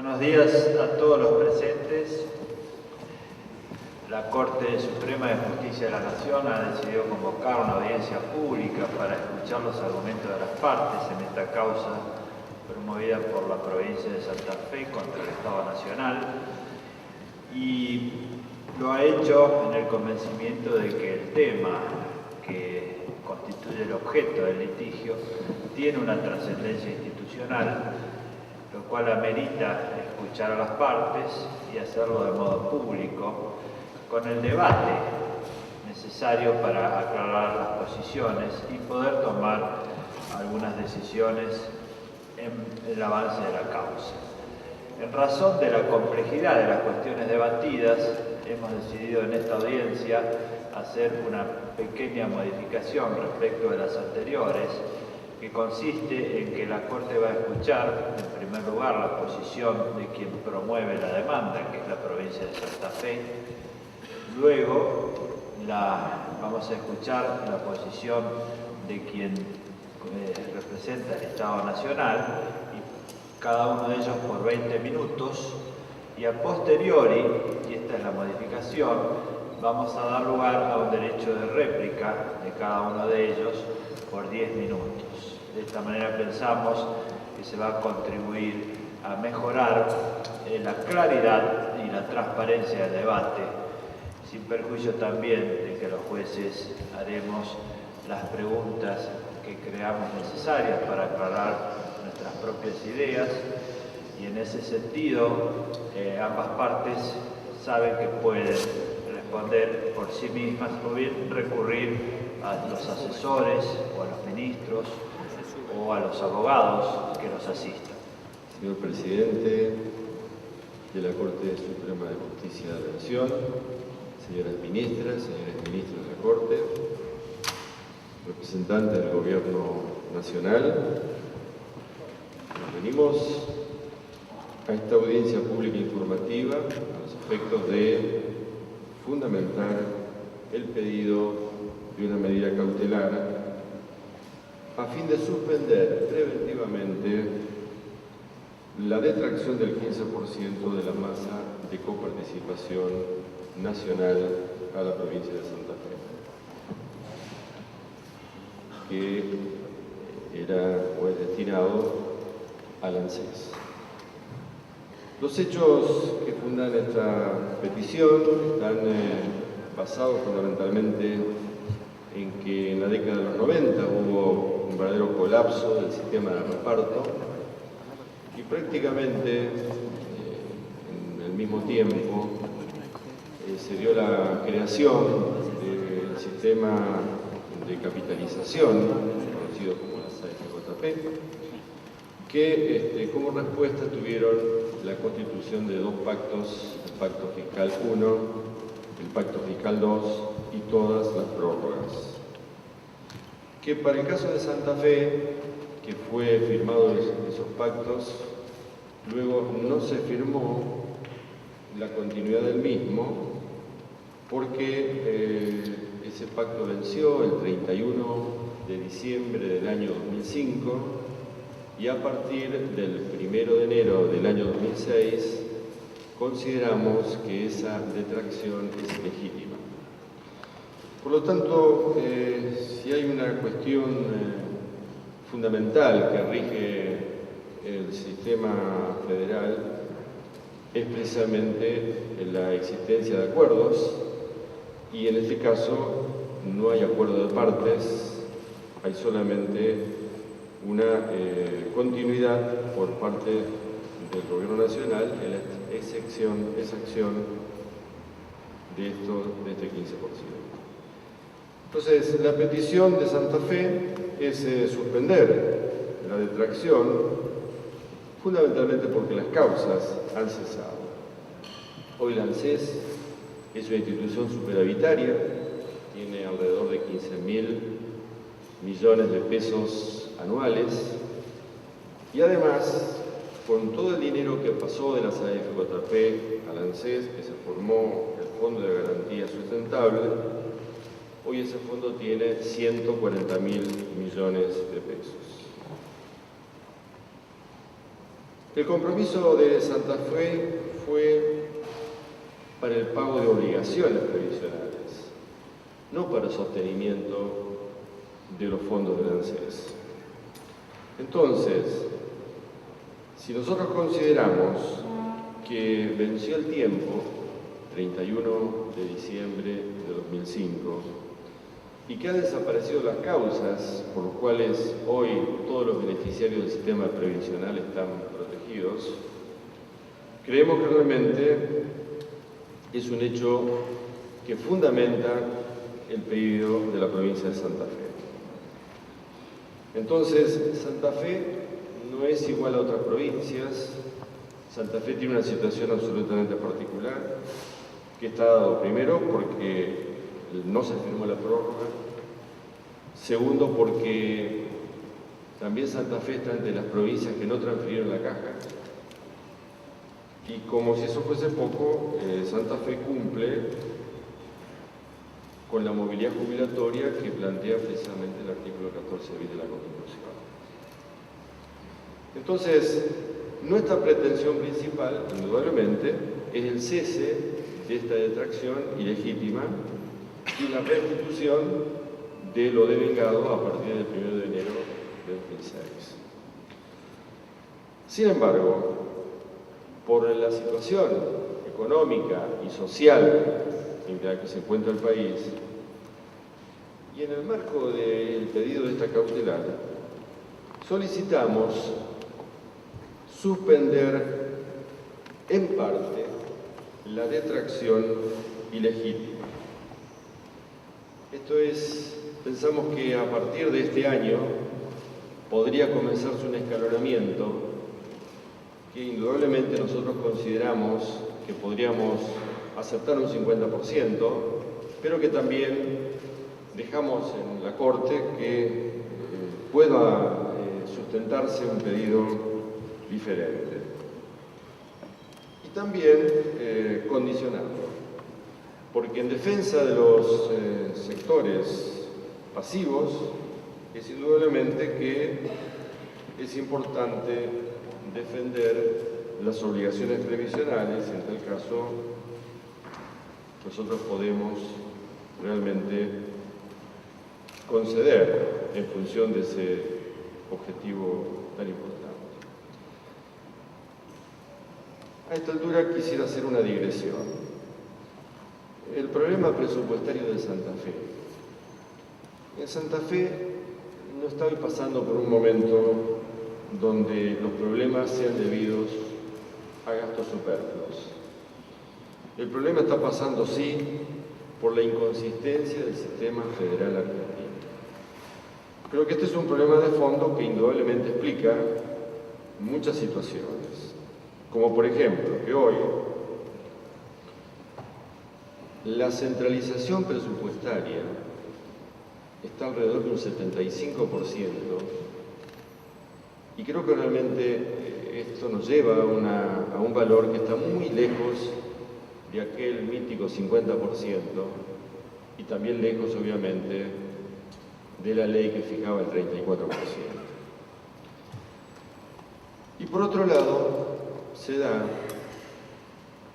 Buenos días a todos los presentes. La Corte Suprema de Justicia de la Nación ha decidido convocar una audiencia pública para escuchar los argumentos de las partes en esta causa promovida por la provincia de Santa Fe contra el Estado Nacional, y lo ha hecho en el convencimiento de que el tema que constituye el objeto del litigio tiene una trascendencia institucional, lo cual amerita escuchar a las partes y hacerlo de modo público, con el debate necesario para aclarar las posiciones y poder tomar algunas decisiones en el avance de la causa. En razón de la complejidad de las cuestiones debatidas, hemos decidido en esta audiencia hacer una pequeña modificación respecto de las anteriores, que consiste en que la Corte va a escuchar, en primer lugar, la posición de quien promueve la demanda, que es la provincia de Santa Fe. Luego vamos a escuchar la posición de quien representa el Estado Nacional, y cada uno de ellos por 20 minutos, y a posteriori, y esta es la modificación, vamos a dar lugar a un derecho de réplica de cada uno de ellos por 10 minutos. De esta manera pensamos que se va a contribuir a mejorar la claridad y la transparencia del debate, sin perjuicio también de que los jueces haremos las preguntas que creamos necesarias para aclarar nuestras propias ideas, y en ese sentido ambas partes saben que pueden responder por sí mismas o bien recurrir a los asesores o a los ministros o a los abogados que los asistan. Señor Presidente de la Corte Suprema de Justicia de la Nación, señoras ministras, señores ministros de la Corte, representantes del Gobierno Nacional, venimos a esta audiencia pública informativa a los efectos de fundamentar el pedido de una medida cautelar a fin de suspender preventivamente la detracción del 15% de la masa de coparticipación nacional a la provincia de Santa Fe, que era o es destinado al ANSES. Los hechos que fundan esta petición están basados fundamentalmente en que en la década de los 90 hubo un verdadero colapso del sistema de reparto, y prácticamente en el mismo tiempo se dio la creación del sistema de capitalización, conocido como las AFJP, que como respuesta tuvieron la constitución de dos pactos, el Pacto Fiscal 1, el Pacto Fiscal 2 y todas las prórrogas. Que para el caso de Santa Fe, que fue firmado esos pactos, luego no se firmó la continuidad del mismo, porque ese pacto venció el 31 de diciembre del año 2005, y a partir del 1 de enero del año 2006 consideramos que esa detracción es legítima. Por lo tanto, si hay una cuestión fundamental que rige el sistema federal, es precisamente la existencia de acuerdos, y en este caso no hay acuerdo de partes, hay solamente una continuidad por parte del Gobierno Nacional en la exacción de este 15%. Entonces, la petición de Santa Fe es suspender la detracción, fundamentalmente porque las causas han cesado. Hoy la ANSES es una institución superavitaria, tiene alrededor de 15.000 millones de pesos anuales, y además, con todo el dinero que pasó de las AFJP al ANSES, que se formó el Fondo de Garantía Sustentable, hoy ese fondo tiene 140.000 millones de pesos. El compromiso de Santa Fe fue para el pago de obligaciones previsionales, no para sostenimiento de los fondos del ANSES. Entonces, si nosotros consideramos que venció el tiempo, 31 de diciembre de 2005, y que han desaparecido las causas por las cuales hoy todos los beneficiarios del sistema previsional están protegidos, creemos que realmente es un hecho que fundamenta el pedido de la provincia de Santa Fe. Entonces, Santa Fe no es igual a otras provincias. Santa Fe tiene una situación absolutamente particular, que está dado primero porque no se firmó la prórroga, segundo porque también Santa Fe está entre las provincias que no transfirieron la caja, y como si eso fuese poco, Santa Fe cumple con la movilidad jubilatoria que plantea precisamente el artículo 14 bis de la Constitución. Entonces, nuestra pretensión principal, indudablemente, es el cese de esta detracción ilegítima y la restitución de lo devengado a partir del 1 de enero de 2006. Sin embargo, por la situación económica y social en la que se encuentra el país, y en el marco del pedido de esta cautelar, solicitamos suspender en parte la detracción ilegítima. Esto es, pensamos que a partir de este año podría comenzarse un escalonamiento que indudablemente nosotros consideramos que podríamos aceptar un 50%, pero que también dejamos en la Corte que pueda sustentarse un pedido diferente. Y también condicionado, porque en defensa de los sectores pasivos es indudablemente que es importante defender las obligaciones previsionales. En tal caso, nosotros podemos realmente conceder en función de ese objetivo tan importante. A esta altura quisiera hacer una digresión. El problema presupuestario de Santa Fe. En Santa Fe no está hoy pasando por un momento donde los problemas sean debidos a gastos superfluos. El problema está pasando, sí, por la inconsistencia del sistema federal argentino. Creo que este es un problema de fondo que indudablemente explica muchas situaciones, como por ejemplo que hoy la centralización presupuestaria está alrededor de un 75%, y creo que realmente esto nos lleva a un valor que está muy lejos de aquel mítico 50%, y también lejos, obviamente, de la ley que fijaba el 34%. Y por otro lado, se da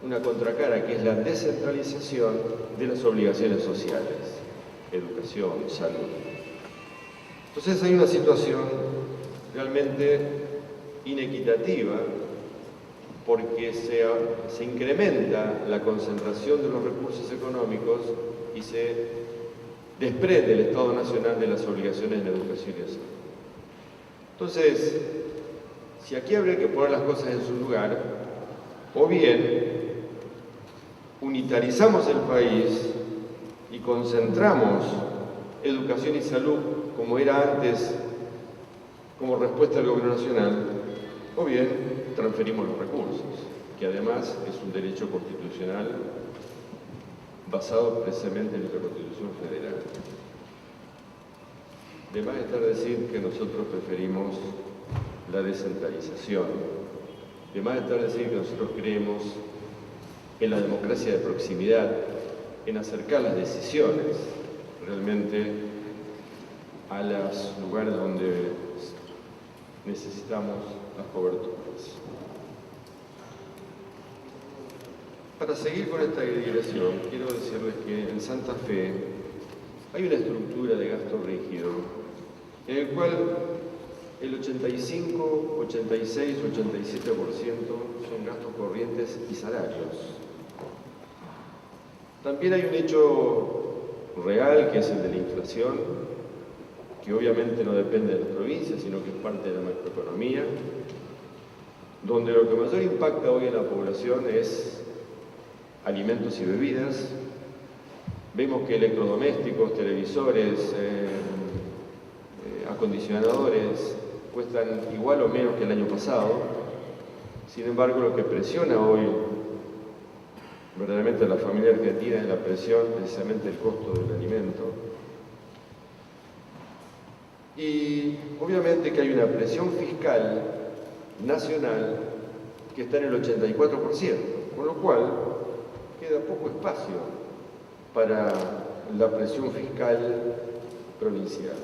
una contracara, que es la descentralización de las obligaciones sociales, educación, salud. Entonces hay una situación realmente inequitativa, porque se incrementa la concentración de los recursos económicos y se desprende el Estado Nacional de las obligaciones en educación y salud. Entonces, si aquí habría que poner las cosas en su lugar, o bien unitarizamos el país y concentramos educación y salud como era antes, como respuesta del gobierno nacional, o bien transferimos los recursos, que además es un derecho constitucional basado precisamente en nuestra Constitución Federal. De más está decir que nosotros preferimos la descentralización. De más está decir que nosotros creemos en la democracia de proximidad, en acercar las decisiones realmente a los lugares donde necesitamos las coberturas. Para seguir con esta digresión, quiero decirles que en Santa Fe hay una estructura de gasto rígido en el cual el 85, 86, 87% son gastos corrientes y salarios. También hay un hecho real, que es el de la inflación, que obviamente no depende de las provincias, sino que es parte de la macroeconomía, donde lo que mayor impacta hoy en la población es alimentos y bebidas. Vemos que electrodomésticos, televisores, acondicionadores cuestan igual o menos que el año pasado. Sin embargo, lo que presiona hoy verdaderamente a la familia argentina es la presión, precisamente el costo del alimento. Y obviamente que hay una presión fiscal nacional que está en el 84%, con lo cual queda poco espacio para la presión fiscal provincial.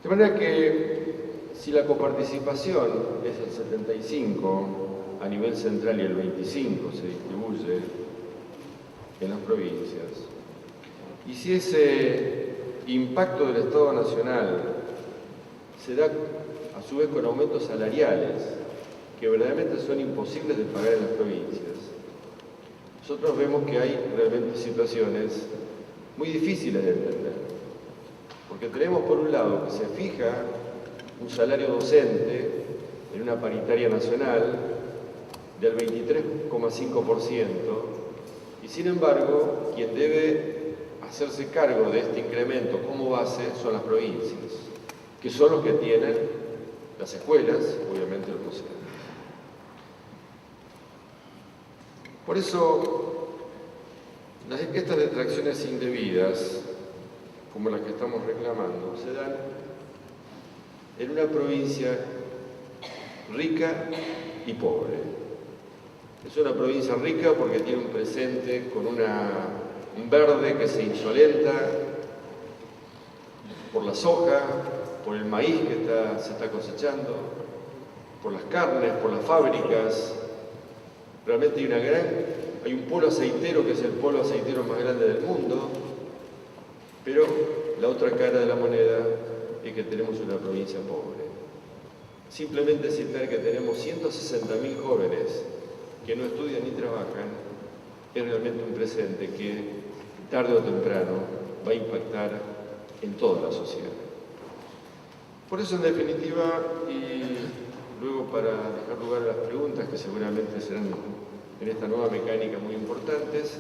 De manera que si la coparticipación es el 75% a nivel central y el 25% se distribuye en las provincias, y si ese impacto del Estado Nacional se da a su vez con aumentos salariales que verdaderamente son imposibles de pagar en las provincias, nosotros vemos que hay realmente situaciones muy difíciles de entender. Porque tenemos por un lado que se fija un salario docente en una paritaria nacional del 23,5%, y sin embargo quien debe hacerse cargo de este incremento como base son las provincias, que son los que tienen las escuelas, obviamente los docentes. Por eso, estas detracciones indebidas, como las que estamos reclamando, se dan en una provincia rica y pobre. Es una provincia rica porque tiene un presente con un verde que se insolenta por la soja, por el maíz que se está cosechando, por las carnes, por las fábricas. Realmente hay un polo aceitero que es el polo aceitero más grande del mundo, pero la otra cara de la moneda es que tenemos una provincia pobre. Simplemente citar que tenemos 160.000 jóvenes que no estudian ni trabajan es realmente un presente que tarde o temprano va a impactar en toda la sociedad. Por eso, en definitiva, y luego para dejar lugar a las preguntas que seguramente serán en esta nueva mecánica muy importantes,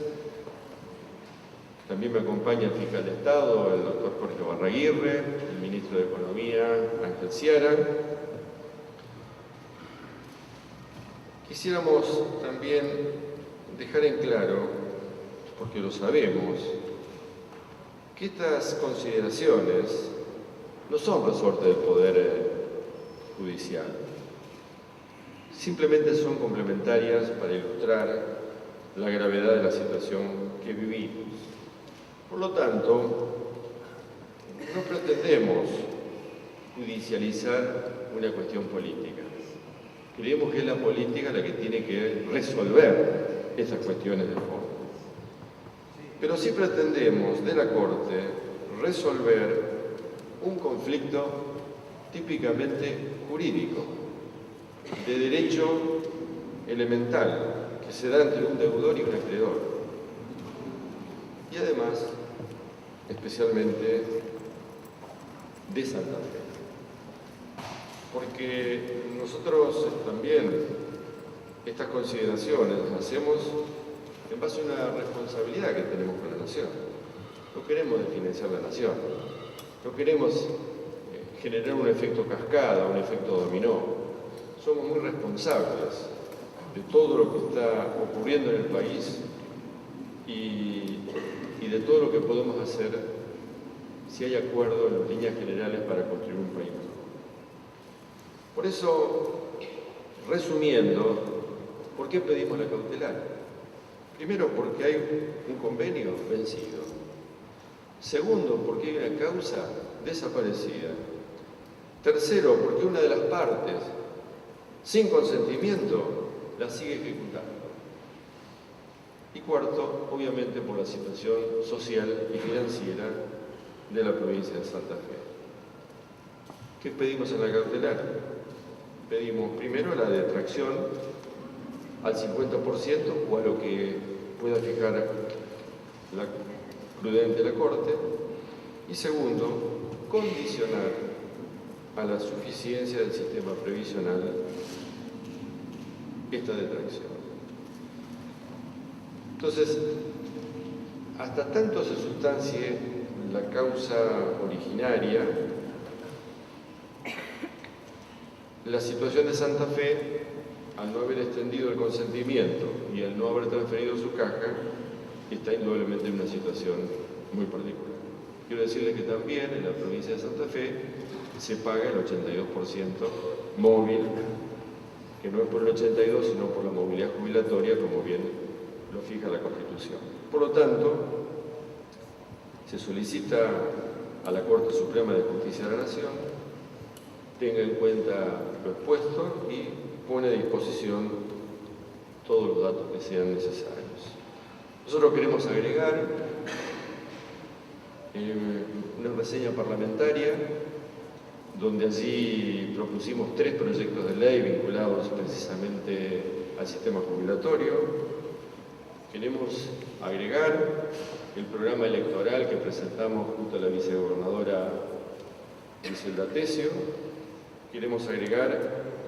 también me acompaña el fiscal de Estado, el doctor Jorge Barraguirre, el ministro de Economía, Ángel Ciara. Quisiéramos también dejar en claro, porque lo sabemos, que estas consideraciones no son resorte del Poder Judicial. Simplemente son complementarias para ilustrar la gravedad de la situación que vivimos. Por lo tanto, no pretendemos judicializar una cuestión política. Creemos que es la política la que tiene que resolver esas cuestiones de fondo. Pero sí pretendemos de la Corte resolver un conflicto típicamente jurídico, de derecho elemental, que se da entre un deudor y un acreedor. Y además, especialmente de Santa Fe. Porque nosotros también estas consideraciones las hacemos en base a una responsabilidad que tenemos con la nación. No queremos desfinanciar la nación, no queremos generar un efecto cascada, un efecto dominó. Somos muy responsables de todo lo que está ocurriendo en el país y de todo lo que podemos hacer si hay acuerdo en las líneas generales para construir un país mejor. Por eso, resumiendo, ¿por qué pedimos la cautelar? Primero, porque hay un convenio vencido. Segundo, porque hay una causa desaparecida. Tercero, porque una de las partes, sin consentimiento, la sigue ejecutando. Y cuarto, obviamente por la situación social y financiera de la provincia de Santa Fe. ¿Qué pedimos en la cautelar? Pedimos primero la detracción al 50% o a lo que pueda fijar la prudente la Corte. Y segundo, condicionar a la suficiencia del sistema previsional esta detracción. Entonces, hasta tanto se sustancie la causa originaria, la situación de Santa Fe, al no haber extendido el consentimiento y al no haber transferido su caja, está indudablemente en una situación muy particular. Quiero decirles que también en la provincia de Santa Fe se paga el 82% móvil, que no es por el 82, sino por la movilidad jubilatoria, como bien lo fija la Constitución. Por lo tanto, se solicita a la Corte Suprema de Justicia de la Nación tenga en cuenta lo expuesto y pone a disposición todos los datos que sean necesarios. Nosotros queremos agregar una reseña parlamentaria donde allí propusimos 3 proyectos de ley vinculados precisamente al sistema jubilatorio. Queremos agregar el programa electoral que presentamos junto a la vicegobernadora Griselda Tesio. Queremos agregar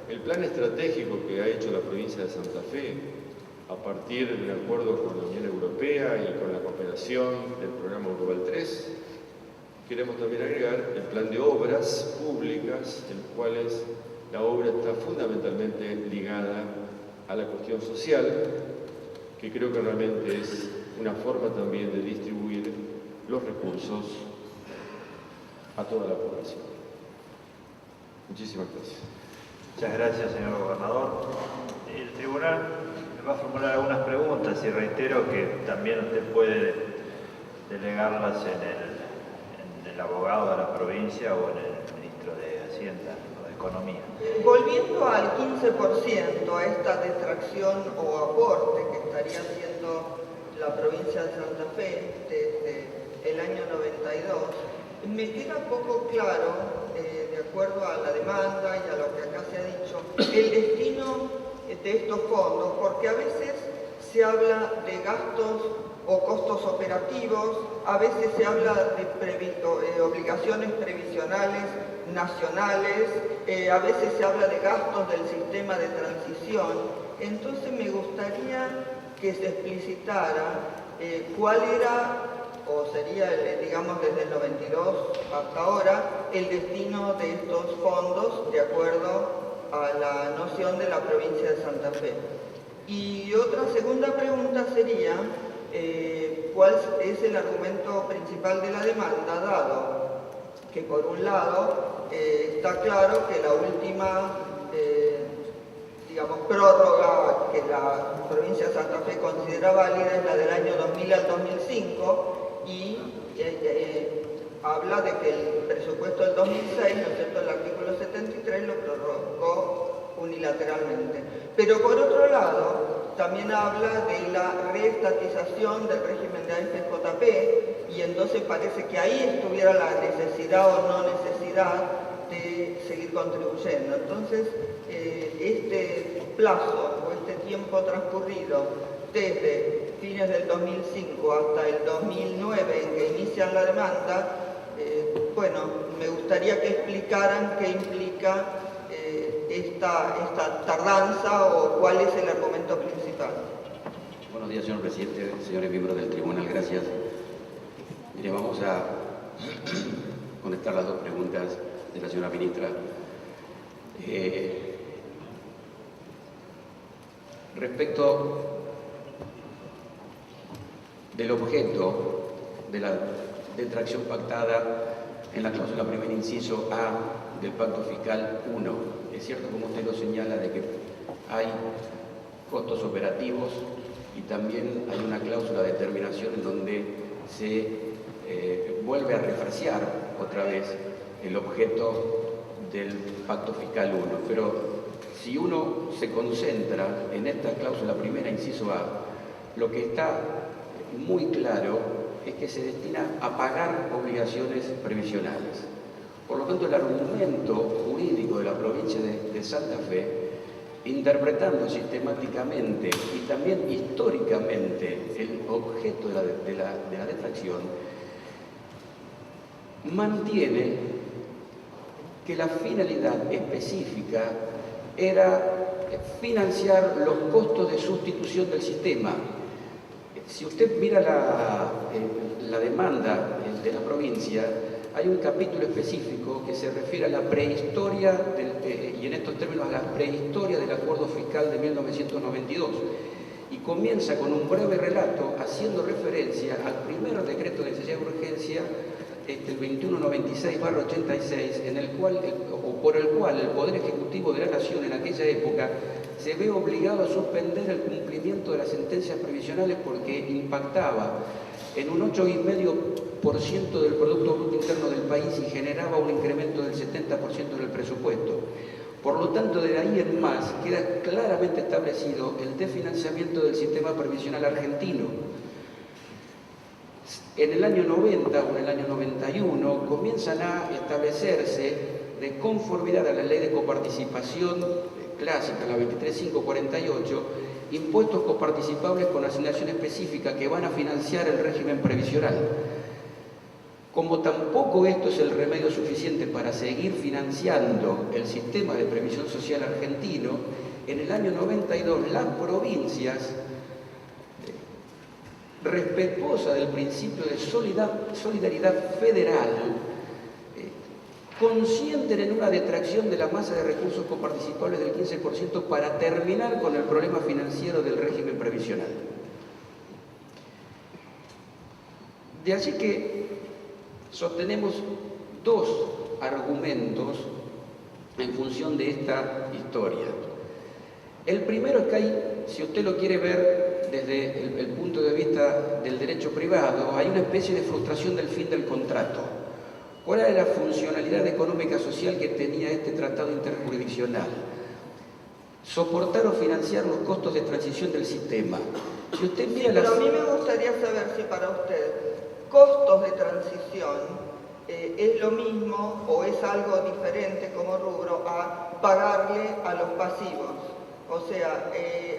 el plan estratégico que ha hecho la provincia de Santa Fe a partir de un acuerdo con la Unión Europea y con la cooperación del programa Urbal 3. Queremos también agregar el plan de obras públicas, en los cuales la obra está fundamentalmente ligada a la cuestión social, que creo que realmente es una forma también de distribuir los recursos a toda la población. Muchísimas gracias. Muchas gracias, señor gobernador. El tribunal me va a formular algunas preguntas y reitero que también usted puede delegarlas en el abogado de la provincia o en el ministro de Hacienda o de Economía. Volviendo al 15%, a esta detracción o aporte que estaría haciendo la provincia de Santa Fe desde el año 92, me queda poco claro, de acuerdo a la demanda y a lo que acá se ha dicho, el destino de estos fondos, porque a veces se habla de gastos o costos operativos, a veces se habla de obligaciones previsionales nacionales, a veces se habla de gastos del sistema de transición. Entonces me gustaría que se explicitara cuál era, o sería, digamos, desde el 92 hasta ahora, el destino de estos fondos de acuerdo a la noción de la provincia de Santa Fe. Y otra segunda pregunta sería, ¿cuál es el argumento principal de la demanda, dado que por un lado está claro que la última digamos, prórroga que la provincia de Santa Fe considera válida es la del año 2000 al 2005 y habla de que el presupuesto del 2006, ¿no es cierto?, el artículo 73 lo prorrogó unilateralmente. Pero por otro lado, también habla de la reestatización del régimen de AFJP y entonces parece que ahí estuviera la necesidad o no necesidad de seguir contribuyendo. Entonces, este plazo o este tiempo transcurrido desde fines del 2005 hasta el 2009 en que inician la demanda, bueno, me gustaría que explicaran qué implica esta tardanza o cuál es el argumento principal. Buenos días, señor presidente, señores miembros del tribunal, gracias. Mire, vamos a contestar las dos preguntas de la señora ministra. Respecto del objeto de la detracción pactada en la cláusula primer inciso A del Pacto Fiscal 1, es cierto, como usted lo señala, de que hay costos operativos y también hay una cláusula de terminación en donde se vuelve a refrasear otra vez el objeto del Pacto Fiscal 1, pero si uno se concentra en esta cláusula primera, inciso A, lo que está muy claro es que se destina a pagar obligaciones previsionales. Por lo tanto, el argumento jurídico de la provincia de Santa Fe, interpretando sistemáticamente y también históricamente el objeto de la detracción, mantiene que la finalidad específica era financiar los costos de sustitución del sistema. Si usted mira la demanda de la provincia, hay un capítulo específico que se refiere a la prehistoria, y en estos términos a la prehistoria del acuerdo fiscal de 1992, y comienza con un breve relato haciendo referencia al primer decreto de necesidad de urgencia, el 2196/86, en el cual, o por el cual el Poder Ejecutivo de la Nación en aquella época se ve obligado a suspender el cumplimiento de las sentencias previsionales porque impactaba en un 8,5% del Producto Bruto Interno del país y generaba un incremento del 70% del presupuesto. Por lo tanto, de ahí en más queda claramente establecido el desfinanciamiento del sistema previsional argentino. En el año 90 o en el año 91 comienzan a establecerse, de conformidad a la ley de coparticipación clásica, la 23548, impuestos coparticipables con asignación específica que van a financiar el régimen previsional. Como tampoco esto es el remedio suficiente para seguir financiando el sistema de previsión social argentino, en el año 92 las provincias, respetuosa del principio de solidaridad federal, consienten en una detracción de la masa de recursos coparticipables del 15% para terminar con el problema financiero del régimen previsional. De allí que sostenemos dos argumentos en función de esta historia. El primero es que hay, si usted lo quiere ver desde el punto de vista del derecho privado, hay una especie de frustración del fin del contrato. ¿Cuál era la funcionalidad económica social que tenía este tratado interjurisdiccional? Soportar o financiar los costos de transición del sistema. Si usted mira pero a mí me gustaría saber si para usted costos de transición es lo mismo o es algo diferente como rubro a pagarle a los pasivos. O sea,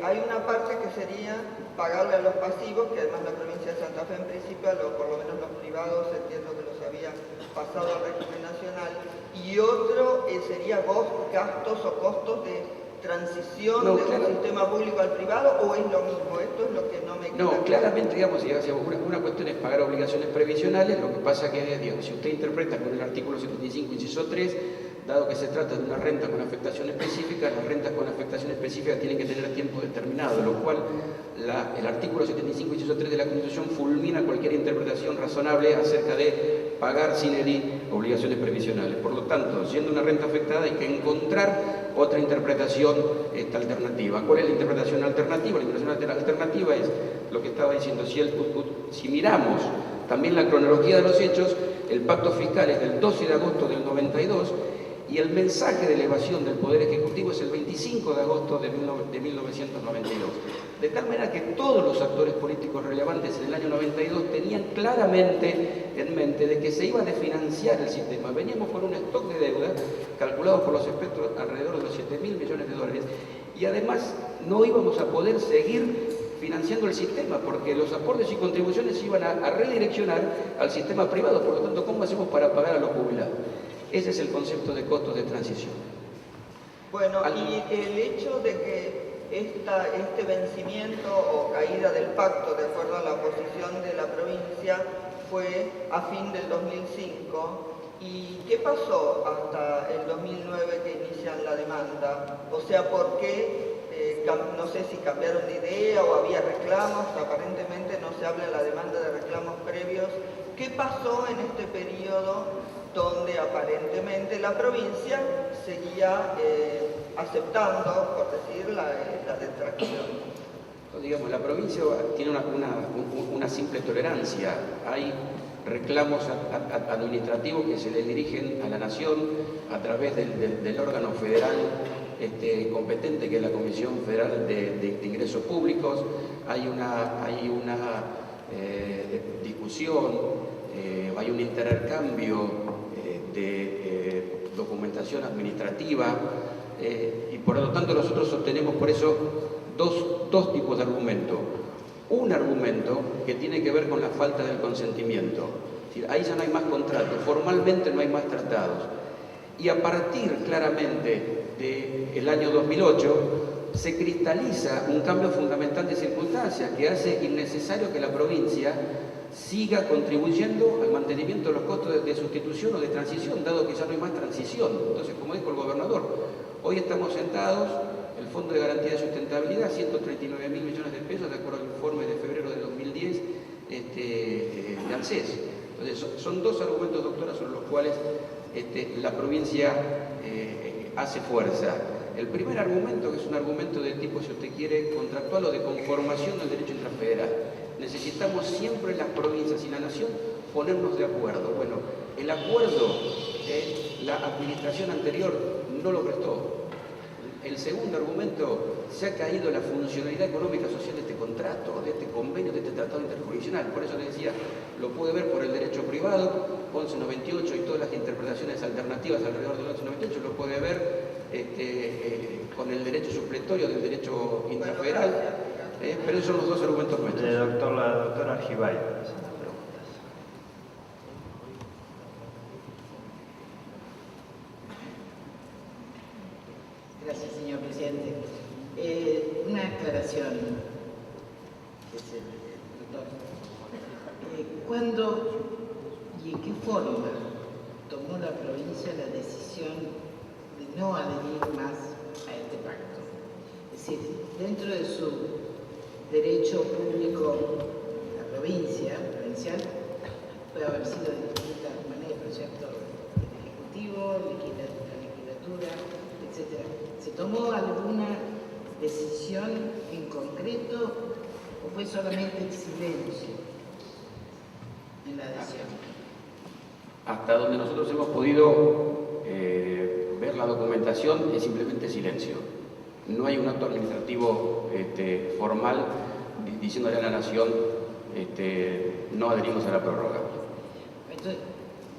hay una parte que sería pagarle a los pasivos, que además la provincia de Santa Fe en principio, por lo menos los privados, entiendo que los había pasado al régimen nacional, y otro sería gastos o costos de transición de un sistema público al privado, o es lo mismo. Esto es lo que no me queda claro. Claramente, digamos, una cuestión es pagar obligaciones previsionales, lo que pasa que, digamos, si usted interpreta con el artículo 75, inciso 3, dado que se trata de una renta con afectación específica, las rentas con afectación específica tienen que tener tiempo determinado, lo cual el artículo 75, inciso 3 de la Constitución fulmina cualquier interpretación razonable acerca de pagar sin edit obligaciones previsionales. Por lo tanto, siendo una renta afectada hay que encontrar otra interpretación alternativa. ¿Cuál es la interpretación alternativa? La interpretación alternativa es lo que estaba diciendo. Si miramos también la cronología de los hechos, el pacto fiscal es del 12 de agosto del 92 y el mensaje de elevación del Poder Ejecutivo es el 25 de agosto de 1992. De tal manera que todos los actores políticos relevantes en el año 92 tenían claramente en mente de que se iba a desfinanciar el sistema. Veníamos con un stock de deuda calculado por los expertos alrededor de los 7.000 millones de dólares y además no íbamos a poder seguir financiando el sistema porque los aportes y contribuciones se iban a redireccionar al sistema privado. Por lo tanto, ¿cómo hacemos para pagar a los jubilados? Ese es el concepto de costos de transición. Bueno, y el hecho de que este vencimiento o caída del pacto, de acuerdo a la posición de la provincia, fue a fin del 2005. ¿Y qué pasó hasta el 2009 que inician la demanda? O sea, ¿por qué? No sé si cambiaron de idea o había reclamos, aparentemente no se habla de la demanda de reclamos previos. ¿Qué pasó en este periodo donde aparentemente la provincia seguía aceptando, por decir, la detracción? Digamos, la provincia tiene una simple tolerancia. Hay reclamos administrativos que se le dirigen a la Nación a través del órgano federal competente, que es la Comisión Federal de Ingresos Públicos. Hay una discusión, hay un intercambio de documentación administrativa, y por lo tanto nosotros sostenemos por eso dos tipos de argumentos. Un argumento que tiene que ver con la falta del consentimiento. Es decir, ahí ya no hay más contratos, formalmente no hay más tratados. Y a partir claramente del año 2008 se cristaliza un cambio fundamental de circunstancias que hace innecesario que la provincia siga contribuyendo al mantenimiento de los costos de sustitución o de transición, dado que ya no hay más transición. Entonces, como dijo el gobernador, hoy estamos sentados, el Fondo de Garantía de Sustentabilidad, 139.000 millones de pesos, de acuerdo al informe de febrero de 2010 de ANSES. Entonces, son dos argumentos, doctora, sobre los cuales la provincia hace fuerza. El primer argumento, que es un argumento de tipo, si usted quiere, contractual o de conformación del derecho intrafederal. Necesitamos siempre las provincias y la nación ponernos de acuerdo. Bueno, el acuerdo la administración anterior no lo prestó. El segundo argumento, se ha caído la funcionalidad económica social de este contrato, de este convenio, de este tratado interjurisdiccional. Por eso le decía, lo puede ver por el derecho privado, 1198 y todas las interpretaciones alternativas alrededor del 1198, lo puede ver con el derecho supletorio del derecho intrafederal. Pero esos son los dos argumentos nuestros. La doctora Argibay presenta preguntas. Gracias, señor presidente. Una aclaración, doctor. ¿Cuándo y en qué forma tomó la provincia la decisión de no adherir más a este pacto? Es decir, dentro de su derecho público, la provincial, puede haber sido de distintas maneras, ¿cierto? El Ejecutivo, la legislatura, etc. ¿Se tomó alguna decisión en concreto o fue solamente el silencio en la adhesión? Hasta donde nosotros hemos podido ver la documentación, es simplemente silencio. No hay un acto administrativo formal diciéndole a la Nación no adherimos a la prórroga. Entonces,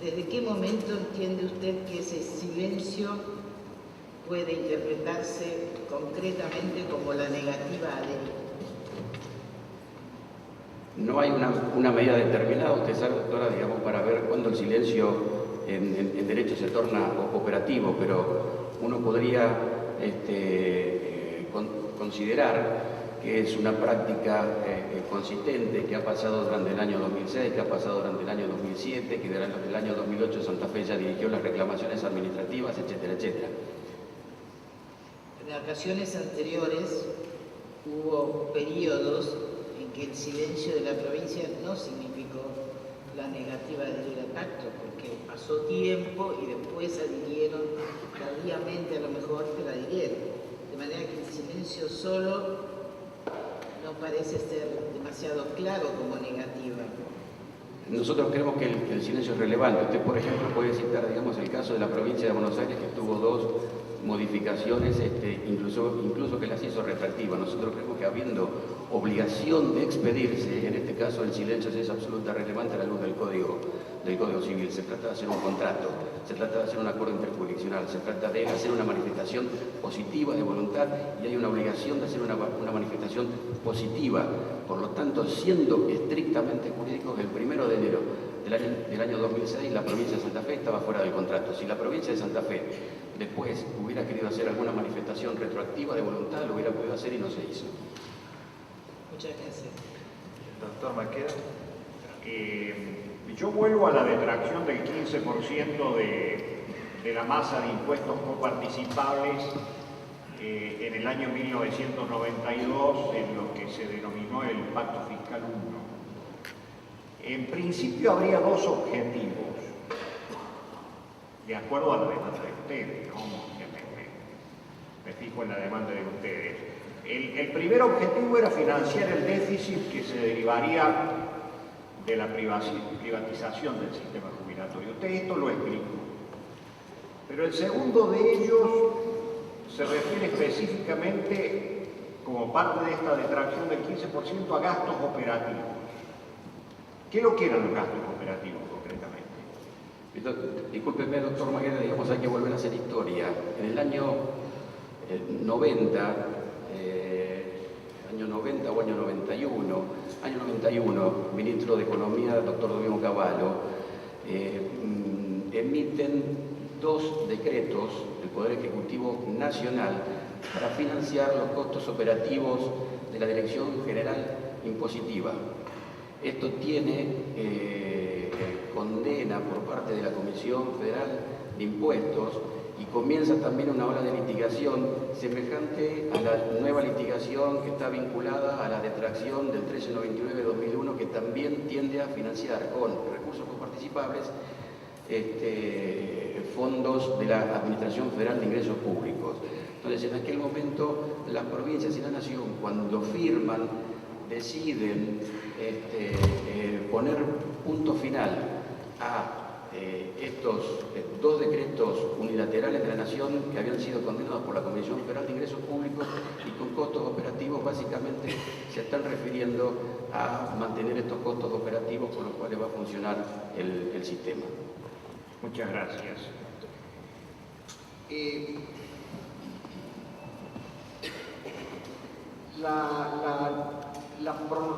¿desde qué momento entiende usted que ese silencio puede interpretarse concretamente como la negativa a adherir? No hay una medida determinada, usted sabe, doctora, digamos, para ver cuándo el silencio en derecho se torna operativo, pero uno podría considerar que es una práctica consistente que ha pasado durante el año 2006, que ha pasado durante el año 2007, que durante el año 2008 Santa Fe ya dirigió las reclamaciones administrativas, etcétera, etcétera. En ocasiones anteriores hubo periodos en que el silencio de la provincia no significó la negativa de adherir al pacto, porque pasó tiempo y después adhirieron, tardíamente a lo mejor, pero adhirieron. De manera que el silencio solo no parece ser demasiado claro como negativa. Nosotros creemos que el silencio es relevante. Usted, por ejemplo, puede citar, digamos, el caso de la provincia de Buenos Aires, que tuvo dos modificaciones, incluso que las hizo retroactivas. Nosotros creemos que habiendo obligación de expedirse, en este caso el silencio es absolutamente relevante a la luz del Código Civil. Se trata de hacer un contrato, se trata de hacer un acuerdo interjurisdiccional, se trata de hacer una manifestación positiva de voluntad y hay una obligación de hacer una manifestación positiva. Por lo tanto, siendo estrictamente jurídicos, el 1 de enero del año 2006 la provincia de Santa Fe estaba fuera del contrato. Si la provincia de Santa Fe después hubiera querido hacer alguna manifestación retroactiva de voluntad, lo hubiera podido hacer y no se hizo. Muchas gracias. Doctor Maqueda. Yo vuelvo a la detracción del 15% de la masa de impuestos coparticipables en el año 1992, en lo que se denominó el Pacto Fiscal 1. En principio habría dos objetivos, de acuerdo a la demanda de ustedes, ¿no? Me fijo en la demanda de ustedes. El primer objetivo era financiar el déficit que se derivaría de la privatización del sistema jubilatorio. Usted esto lo explicó. Pero el segundo de ellos se refiere específicamente, como parte de esta detracción del 15%, a gastos operativos. ¿Qué es lo que eran los gastos operativos concretamente? Discúlpeme, doctor Maguera, digamos, hay que volver a hacer historia. En el año 90 o año 91, ministro de Economía, doctor Domingo Cavallo, emiten 2 decretos del Poder Ejecutivo Nacional para financiar los costos operativos de la Dirección General Impositiva. Esto tiene condena por parte de la Comisión Federal de Impuestos y comienza también una ola de litigación semejante a la nueva litigación que está vinculada a la detracción del 1399-2001, que también tiende a financiar con recursos coparticipables fondos de la Administración Federal de Ingresos Públicos. Entonces, en aquel momento, las provincias y la Nación, cuando firman, deciden poner punto final a estos 2 decretos unilaterales de la Nación que habían sido condenados por la Comisión Federal de Ingresos Públicos y con costos operativos, básicamente se están refiriendo a mantener estos costos operativos con los cuales va a funcionar el sistema. Muchas gracias.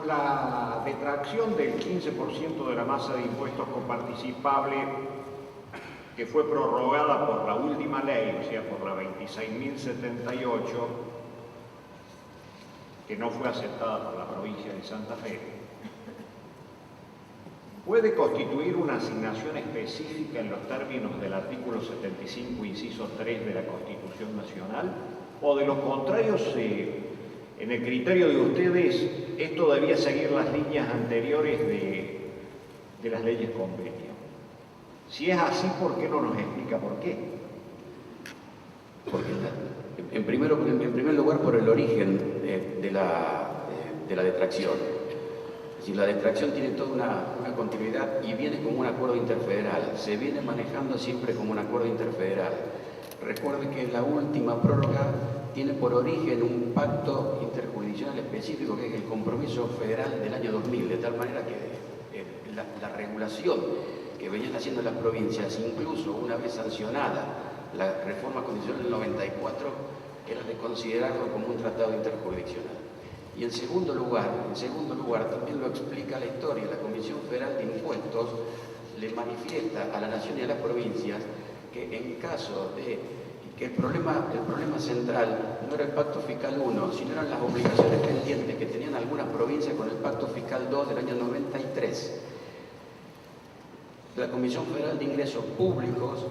La detracción del 15% de la masa de impuestos coparticipable, que fue prorrogada por la última ley, o sea, por la 26.078, que no fue aceptada por la provincia de Santa Fe, puede constituir una asignación específica en los términos del artículo 75, inciso 3 de la Constitución Nacional, o de lo contrario, en el criterio de ustedes, esto debía seguir las líneas anteriores de las leyes convenio. Si es así, ¿por qué no nos explica por qué? Porque en primer lugar, por el origen de la detracción. Es decir, la detracción tiene toda una continuidad y viene como un acuerdo interfederal. Se viene manejando siempre como un acuerdo interfederal. Recuerde que la última prórroga tiene por origen un pacto interjurisdiccional específico, que es el compromiso federal del año 2000, de tal manera que la regulación que venían haciendo las provincias, incluso una vez sancionada la reforma constitucional del 94, era de considerarlo como un tratado interjurisdiccional. Y en segundo lugar, también lo explica la historia, la Comisión Federal de Impuestos le manifiesta a la Nación y a las provincias que en caso de que el problema central no era el Pacto Fiscal 1, sino eran las obligaciones pendientes que tenían algunas provincias con el Pacto Fiscal 2 del año 93. La Comisión Federal de Ingresos Públicos,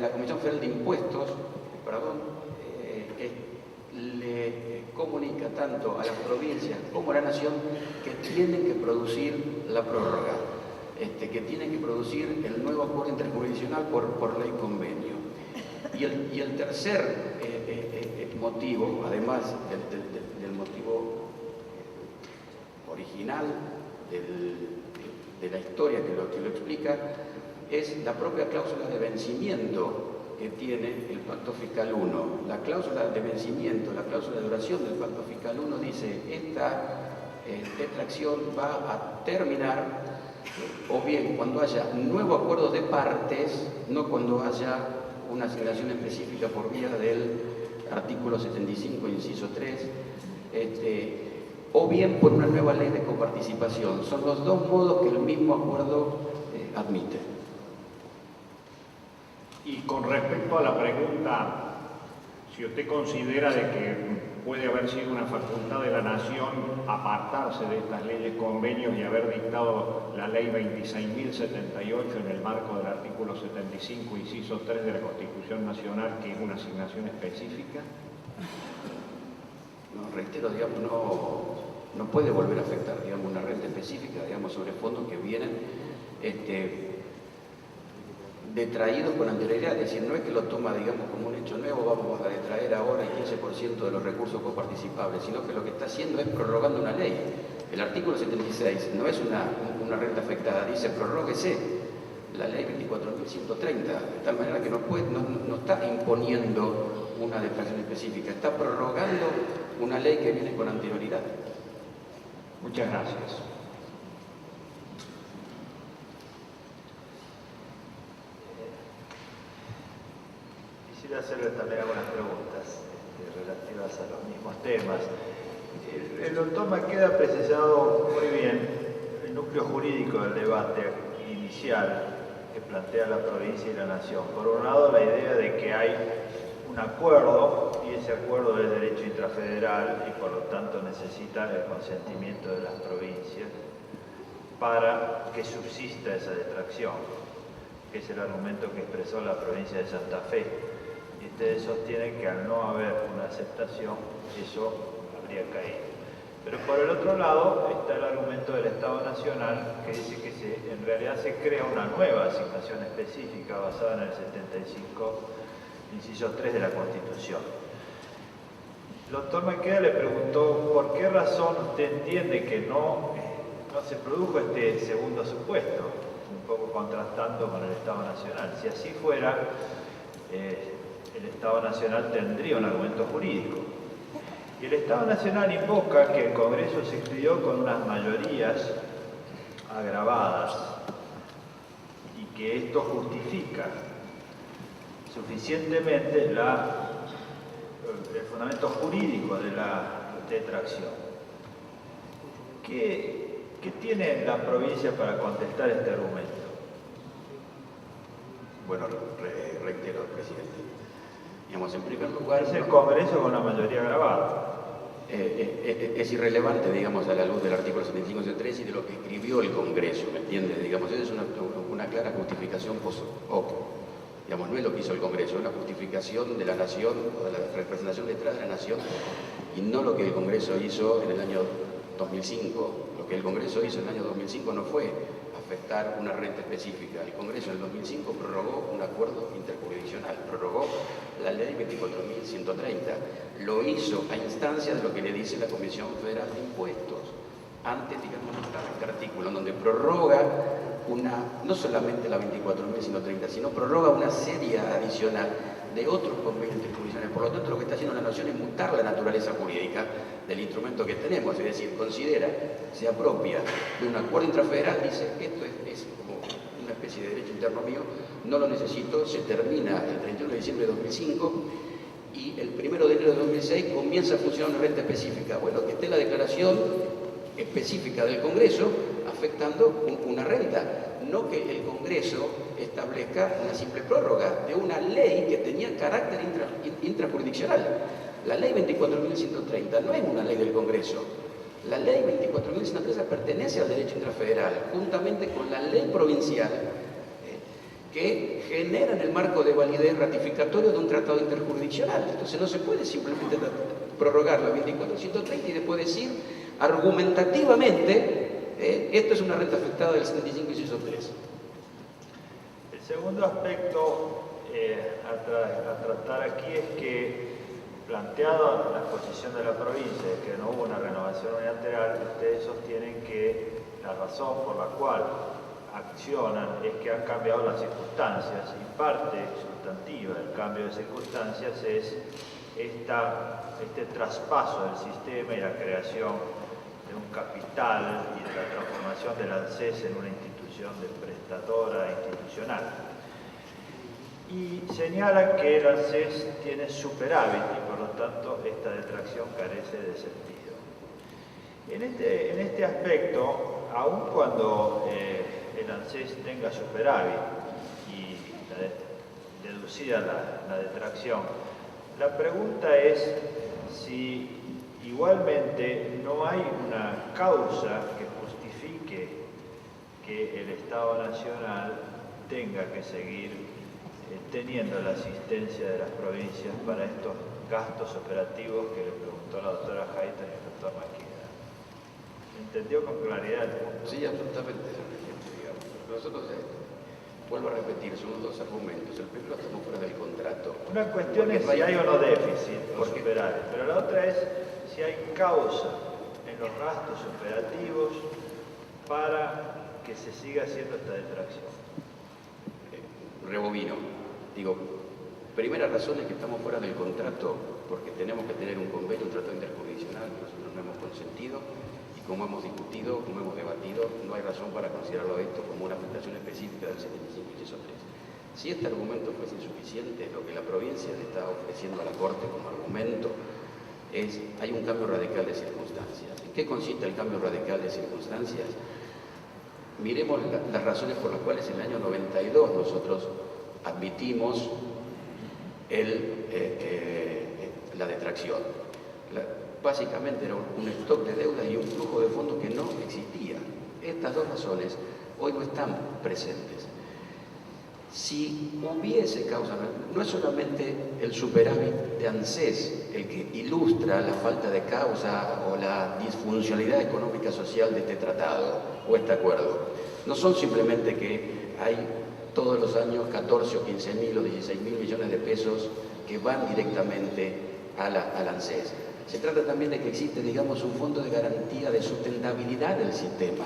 la Comisión Federal de Impuestos, le comunica tanto a las provincias como a la Nación que tienen que producir la prórroga, que tienen que producir el nuevo acuerdo interjurisdiccional por ley convenio. Y el tercer motivo, además del motivo original de la historia que lo explica, es la propia cláusula de vencimiento que tiene el Pacto Fiscal 1. La cláusula de vencimiento, la cláusula de duración del Pacto Fiscal 1 dice: esta detracción va a terminar o bien cuando haya nuevo acuerdo de partes, no cuando haya una asignación específica por vía del artículo 75, inciso 3, o bien por una nueva ley de coparticipación. Son los 2 modos que el mismo acuerdo admite. Y con respecto a la pregunta, si usted considera de que puede haber sido una facultad de la Nación apartarse de estas leyes convenios y haber dictado la ley 26.078 en el marco del artículo 75, inciso 3 de la Constitución Nacional, que es una asignación específica. No, reitero, digamos, no puede volver a afectar, digamos, una renta específica, digamos, sobre fondos que vienen detraídos con anterioridad. Es decir, no es que lo toma, digamos, como un hecho nuevo, vamos a detraer ahora el 15% de los recursos coparticipables, sino que lo que está haciendo es prorrogando una ley. El artículo 76 no es una renta afectada, dice prorróguese la ley 24.130, de tal manera que no está imponiendo una detracción específica, está prorrogando una ley que viene con anterioridad. Muchas gracias. Quisiera hacerle también algunas preguntas relativas a los mismos temas. El doctor Maqueda ha precisado muy bien el núcleo jurídico del debate inicial que plantea la provincia y la nación. Por un lado, la idea de que hay un acuerdo y ese acuerdo es derecho intrafederal y por lo tanto necesita el consentimiento de las provincias para que subsista esa detracción, que es el argumento que expresó la provincia de Santa Fe. Y ustedes sostienen que al no haber una aceptación, eso habría caído. Pero por el otro lado está el argumento del Estado Nacional que dice que en realidad se crea una nueva asignación específica basada en el 75, inciso 3 de la Constitución. El doctor Maqueda le preguntó por qué razón usted entiende que no se produjo este segundo supuesto, un poco contrastando con el Estado Nacional. Si así fuera, el Estado Nacional tendría un argumento jurídico. Y el Estado Nacional invoca que el Congreso se expidió con unas mayorías agravadas y que esto justifica suficientemente el fundamento jurídico de la detracción. ¿Qué tiene la provincia para contestar este argumento? Bueno, reitero, presidente. Digamos, en primer lugar, es el Congreso con la mayoría agravada. Es irrelevante, digamos, a la luz del artículo 75.3 y de lo que escribió el Congreso, ¿me entiende? Digamos, esa es una clara justificación post hoc. Digamos, no es lo que hizo el Congreso, es la justificación de la nación, o de la representación detrás de la nación, y no lo que el Congreso hizo en el año 2005. Lo que el Congreso hizo en el año 2005 no fue afectar una renta específica. El Congreso en el 2005 prorrogó un acuerdo interjurisdiccional, prorrogó la ley 24.130. Lo hizo a instancia de lo que le dice la Comisión Federal de Impuestos. Antes, digamos, estaba este artículo donde prorroga no solamente la 24.130, sino prorroga una serie adicional de otros convenios interjurisdiccionales. Por lo tanto, lo que está haciendo la nación es mutar la naturaleza jurídica del instrumento que tenemos, es decir, considera, se apropia de un acuerdo intrafederal, dice, esto es como una especie de derecho interno mío, no lo necesito, se termina el 31 de diciembre de 2005 y el 1 de enero de 2006 comienza a funcionar una renta específica. Bueno, que esté la declaración específica del Congreso afectando una renta, no que el Congreso establezca una simple prórroga de una ley que tenía carácter intrajurisdiccional. La ley 24.130 no es una ley del Congreso. La ley 24.130 pertenece al derecho intrafederal, juntamente con la ley provincial, que generan el marco de validez ratificatorio de un tratado interjurisdiccional. Entonces no se puede simplemente prorrogar la 24.130 y después decir argumentativamente esto es una renta afectada del 75 inciso 3. El segundo aspecto a tratar aquí es que, planteada la posición de la provincia de que no hubo una renovación unilateral, ustedes sostienen que la razón por la cual accionan es que han cambiado las circunstancias, y parte sustantiva del cambio de circunstancias es este traspaso del sistema y la creación de un capital y de la transformación del ANSES en una institución de prestadora institucional. Y señala que el ANSES tiene superávit y por lo tanto esta detracción carece de sentido. En este aspecto, aun cuando el ANSES tenga superávit y deducida la detracción, la pregunta es si igualmente no hay una causa que justifique que el Estado Nacional tenga que seguir teniendo la asistencia de las provincias para estos gastos operativos que le preguntó la doctora Jaita y el doctor Maqueda. ¿Entendió con claridad el punto? Sí, absolutamente. Nosotros, vuelvo a repetir, son dos argumentos. El primero, estamos fuera del contrato. Una cuestión es si hay o no déficit o superávit, pero la otra es si hay causa en los gastos operativos para que se siga haciendo esta detracción. rebobino. Digo, primera razón es que estamos fuera del contrato porque tenemos que tener un convenio, un tratado interjurisdiccional que nosotros no hemos consentido, y como hemos discutido, como hemos debatido, no hay razón para considerarlo esto como una afectación específica del 75 inciso 3. Si este argumento fuese insuficiente, lo que la provincia le está ofreciendo a la Corte como argumento es, hay un cambio radical de circunstancias. ¿En qué consiste el cambio radical de circunstancias? Miremos las razones por las cuales en el año 92 nosotros admitimos la detracción. Básicamente era un stock de deuda y un flujo de fondos que no existía. Estas dos razones hoy no están presentes. Si hubiese causa, no es solamente el superávit de ANSES el que ilustra la falta de causa o la disfuncionalidad económica social de este tratado o este acuerdo. No son simplemente que hay todos los años 14 o 15.000 o 16.000 millones de pesos que van directamente al ANSES. Se trata también de que existe, digamos, un fondo de garantía de sustentabilidad del sistema,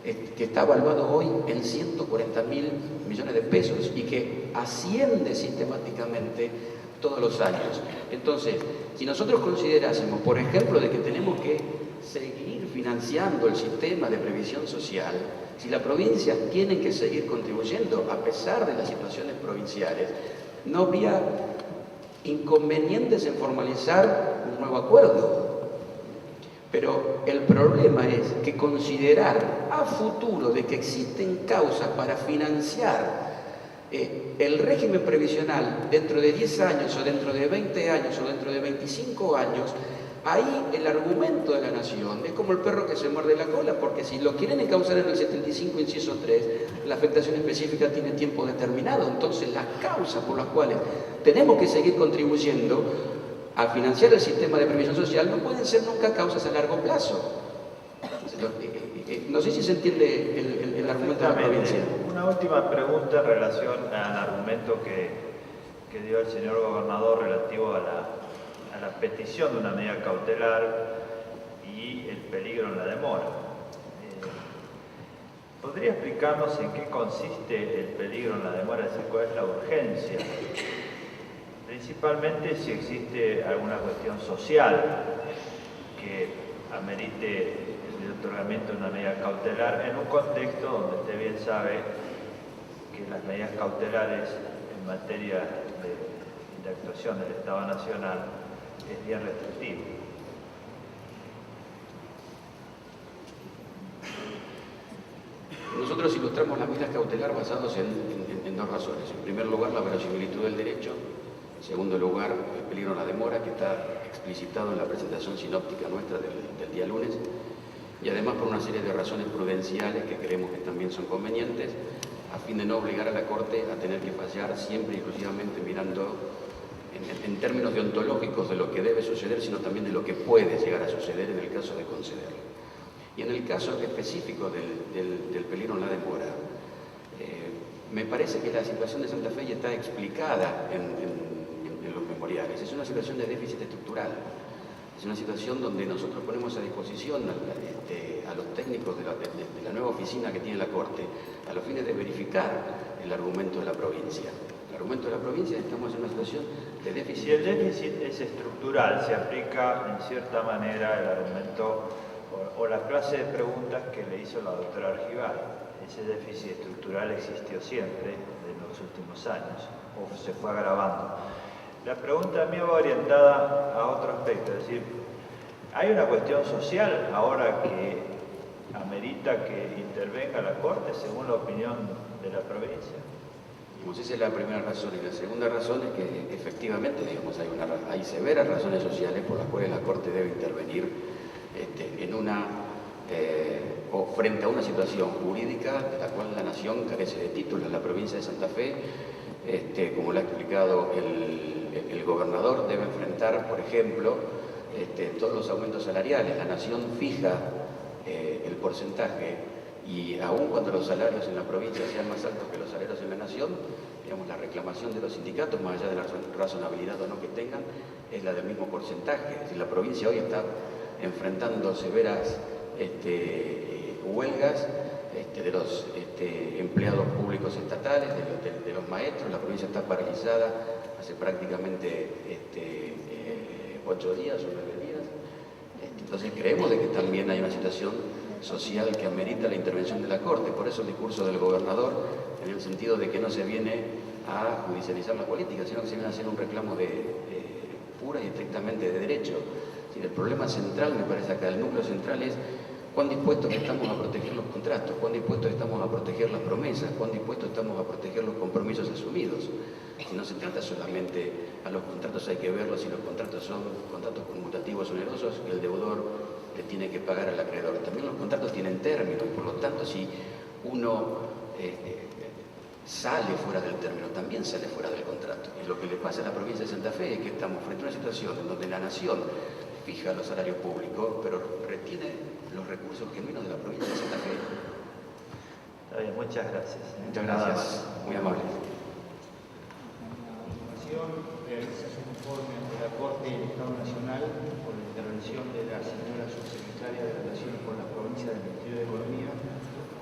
que está evaluado hoy en 140.000 millones de pesos y que asciende sistemáticamente todos los años. Entonces, si nosotros considerásemos, por ejemplo, de que tenemos que seguir financiando el sistema de previsión social, si las provincias tienen que seguir contribuyendo a pesar de las situaciones provinciales, no habría inconvenientes en formalizar un nuevo acuerdo. Pero el problema es que considerar a futuro de que existen causas para financiar el régimen previsional dentro de 10 años o dentro de 20 años o dentro de 25 años, ahí el argumento de la nación es como el perro que se muerde la cola, porque si lo quieren encauzar en el 75 inciso 3, la afectación específica tiene tiempo determinado. Entonces las causas por las cuales tenemos que seguir contribuyendo a financiar el sistema de previsión social no pueden ser nunca causas a largo plazo. No sé si se entiende el argumento de la provincia. Una última pregunta en relación al argumento que dio el señor gobernador relativo a la petición de una medida cautelar y el peligro en la demora. ¿Podría explicarnos en qué consiste el peligro en la demora? Es decir, ¿cuál es la urgencia? Principalmente si existe alguna cuestión social que amerite el otorgamiento de una medida cautelar en un contexto donde usted bien sabe que las medidas cautelares en materia de actuación del Estado Nacional es bien restrictivo. Nosotros ilustramos las medidas cautelares basados en dos razones. En primer lugar, la verosimilitud del derecho. En segundo lugar, el peligro en la demora, que está explicitado en la presentación sinóptica nuestra del día lunes. Y además por una serie de razones prudenciales que creemos que también son convenientes, a fin de no obligar a la Corte a tener que fallar siempre y exclusivamente mirando en términos deontológicos de lo que debe suceder, sino también de lo que puede llegar a suceder en el caso de concederlo. Y en el caso específico del peligro en la demora, me parece que la situación de Santa Fe ya está explicada en los memoriales. Es una situación de déficit estructural. Es una situación donde nosotros ponemos a disposición a los técnicos de la nueva oficina que tiene la Corte a los fines de verificar el argumento de la provincia. El argumento de la provincia, estamos en una situación de déficit. Si el déficit es estructural, se aplica en cierta manera el argumento o la clase de preguntas que le hizo la doctora Argival. Ese déficit estructural existió siempre en los últimos años o se fue agravando. La pregunta mía va orientada a otro aspecto, es decir, ¿hay una cuestión social ahora que amerita que intervenga la Corte según la opinión de la provincia? Esa es la primera razón. Y la segunda razón es que efectivamente, digamos, hay severas razones sociales por las cuales la Corte debe intervenir o frente a una situación jurídica de la cual la Nación carece de títulos. La provincia de Santa Fe, como lo ha explicado el gobernador, debe enfrentar, por ejemplo, todos los aumentos salariales. La Nación fija el porcentaje y aun cuando los salarios en la provincia sean más altos que los salarios en la Nación, digamos, la reclamación de los sindicatos, más allá de la razonabilidad o no que tengan, es la del mismo porcentaje. Es decir, la provincia hoy está enfrentando severas huelgas de los empleados públicos estatales. estatales, de los maestros. La provincia está paralizada hace prácticamente 8 días o 9 días. Entonces creemos de que también hay una situación social que amerita la intervención de la Corte. Por eso el discurso del gobernador, en el sentido de que no se viene a judicializar la política, sino que se viene a hacer un reclamo pura y estrictamente de derecho. El problema central, me parece acá, el núcleo central es cuán dispuestos estamos a proteger los contratos, cuán dispuestos estamos a proteger las promesas, cuán dispuestos estamos a proteger los compromisos asumidos. Si no se trata solamente a los contratos, hay que verlos si los contratos son contratos conmutativos onerosos, el deudor le tiene que pagar al acreedor. También los contratos tienen término y por lo tanto si uno sale fuera del término, también sale fuera del contrato. Y lo que le pasa a la provincia de Santa Fe es que estamos frente a una situación en donde la nación fija los salarios públicos, pero retiene los recursos genuinos de la provincia de Santa Fe. Está bien, muchas gracias. Muchas Nada gracias, muy amable. Realiza un informe ante la Corte del Estado Nacional por la intervención de la señora subsecretaria de Relaciones con la provincia del Ministerio de Economía,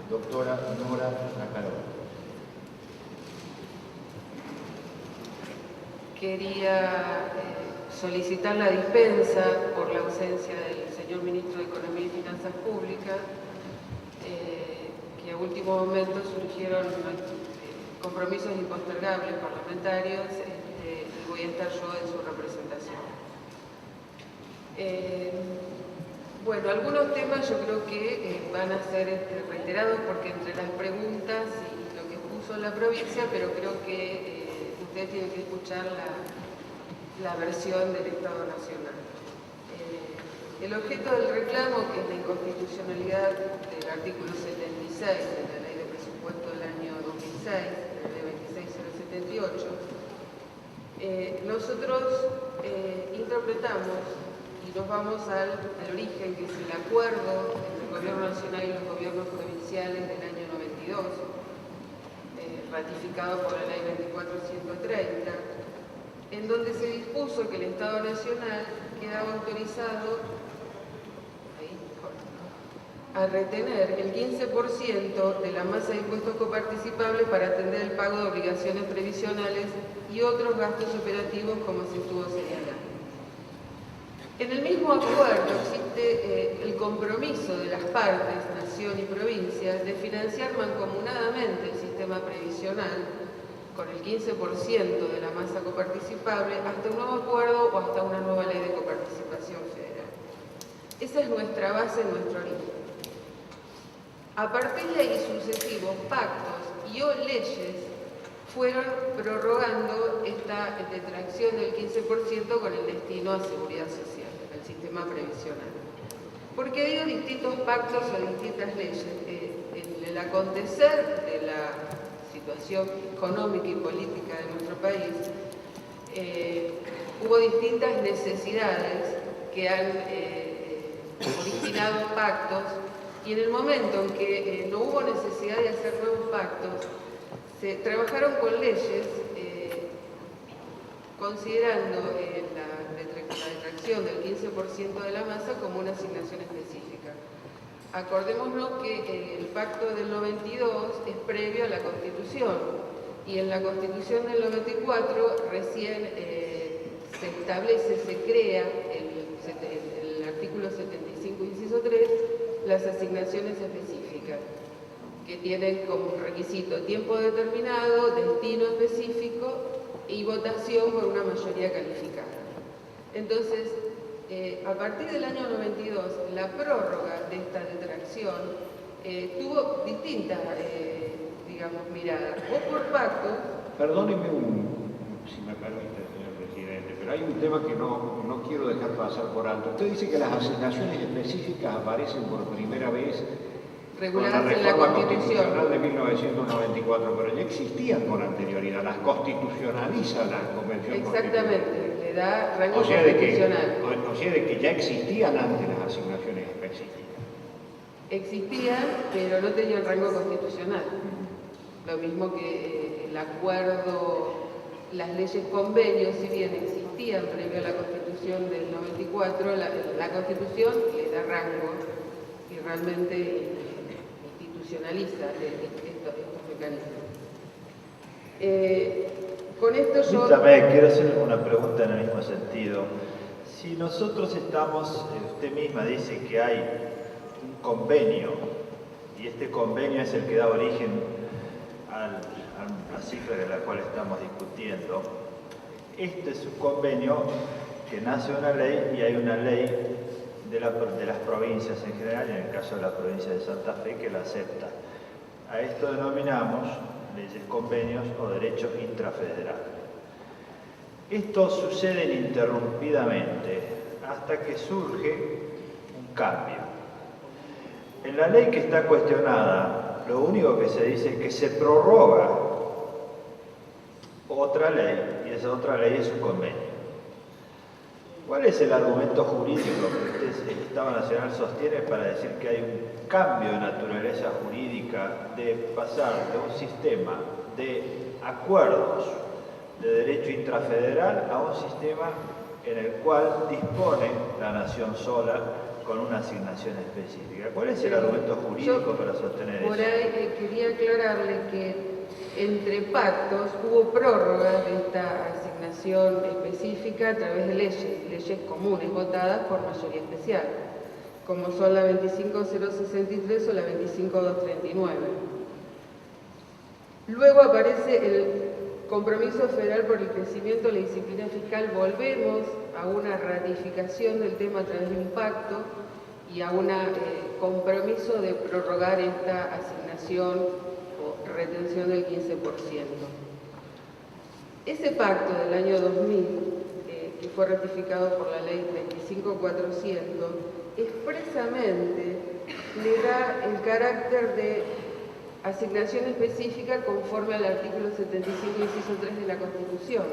doctora Nora Nacarón. Quería solicitar la dispensa por la ausencia del señor Ministro de Economía y Finanzas Públicas, que a último momento surgieron compromisos impostergables parlamentarios, y voy a estar yo en su representación. Bueno, algunos temas yo creo que van a ser reiterados porque entre las preguntas y lo que puso la provincia, pero creo que ustedes tienen que escuchar la versión del Estado Nacional. El objeto del reclamo, que es la inconstitucionalidad del artículo 76 de la Ley de Presupuesto del año 2006, la Ley 26078, nosotros interpretamos y nos vamos al origen, que es el acuerdo entre el Gobierno Nacional y los gobiernos provinciales del año 92, ratificado por la Ley 24130, en donde se dispuso que el Estado Nacional quedaba autorizado a retener el 15% de la masa de impuestos coparticipables para atender el pago de obligaciones previsionales y otros gastos operativos, como se estuvo señalando. En el mismo acuerdo existe el compromiso de las partes, nación y provincia, de financiar mancomunadamente el sistema previsional con el 15% de la masa coparticipable hasta un nuevo acuerdo o hasta una nueva ley de coparticipación federal. Esa es nuestra base, nuestro origen. A partir de ahí, sucesivos pactos y o leyes fueron prorrogando esta detracción del 15% con el destino a seguridad social, al sistema previsional. Porque ha habido distintos pactos o distintas leyes. En el acontecer de la situación económica y política de nuestro país, hubo distintas necesidades que han originado pactos, y en el momento en que no hubo necesidad de hacer nuevos pactos, se trabajaron con leyes considerando la detracción del 15% de la masa como una asignación específica. Acordémonos que el pacto del 92 es previo a la Constitución, y en la Constitución del 94 recién se establece, se crea el artículo 75, inciso 3, las asignaciones específicas, que tienen como requisito tiempo determinado, destino específico y votación por una mayoría calificada. Entonces, a partir del año 92, la prórroga de esta detracción tuvo distintas, miradas. O por pacto... Perdóneme si me permite, señor presidente, pero hay un tema que no quiero dejar pasar por alto. Usted dice que las asignaciones específicas aparecen por primera vez reguladas con en la Constitución constitucional de 1994, pero ya existían con anterioridad, las constitucionaliza la Convención Exactamente, le da rango o sea de que ya existían antes las asignaciones específicas. Existían, pero no tenían rango constitucional. Lo mismo que el acuerdo, las leyes convenios, si bien existían previo a la Constitución del 94, la Constitución le da rango y realmente institucionaliza estos mecanismos. Con esto yo... Permítame, quiero hacer una pregunta en el mismo sentido. Si nosotros estamos, usted misma dice que hay un convenio, y este convenio es el que da origen a la cifra de la cual estamos discutiendo, este es un convenio que nace una ley y hay una ley de las provincias en general, y en el caso de la provincia de Santa Fe, que la acepta. A esto denominamos leyes, convenios o derechos intrafederales. Esto sucede ininterrumpidamente hasta que surge un cambio. En la ley que está cuestionada, lo único que se dice es que se prorroga otra ley, y esa otra ley es un convenio. ¿Cuál es el argumento jurídico que el Estado Nacional sostiene para decir que hay un cambio de naturaleza jurídica de pasar de un sistema de acuerdos de derecho intrafederal a un sistema en el cual dispone la nación sola con una asignación específica? ¿Cuál es el argumento jurídico para sostener eso? Por ahí quería aclararle que entre pactos hubo prórroga de esta asignación específica a través de leyes comunes votadas por mayoría especial, como son la 25063 o la 25239. Luego aparece el compromiso federal por el crecimiento de la disciplina fiscal. Volvemos a una ratificación del tema a través de un pacto y a un compromiso de prorrogar esta asignación o retención del 15%. Ese pacto del año 2000, que fue ratificado por la ley 25400, expresamente le da el carácter de asignación específica conforme al artículo 75, inciso 3 de la Constitución,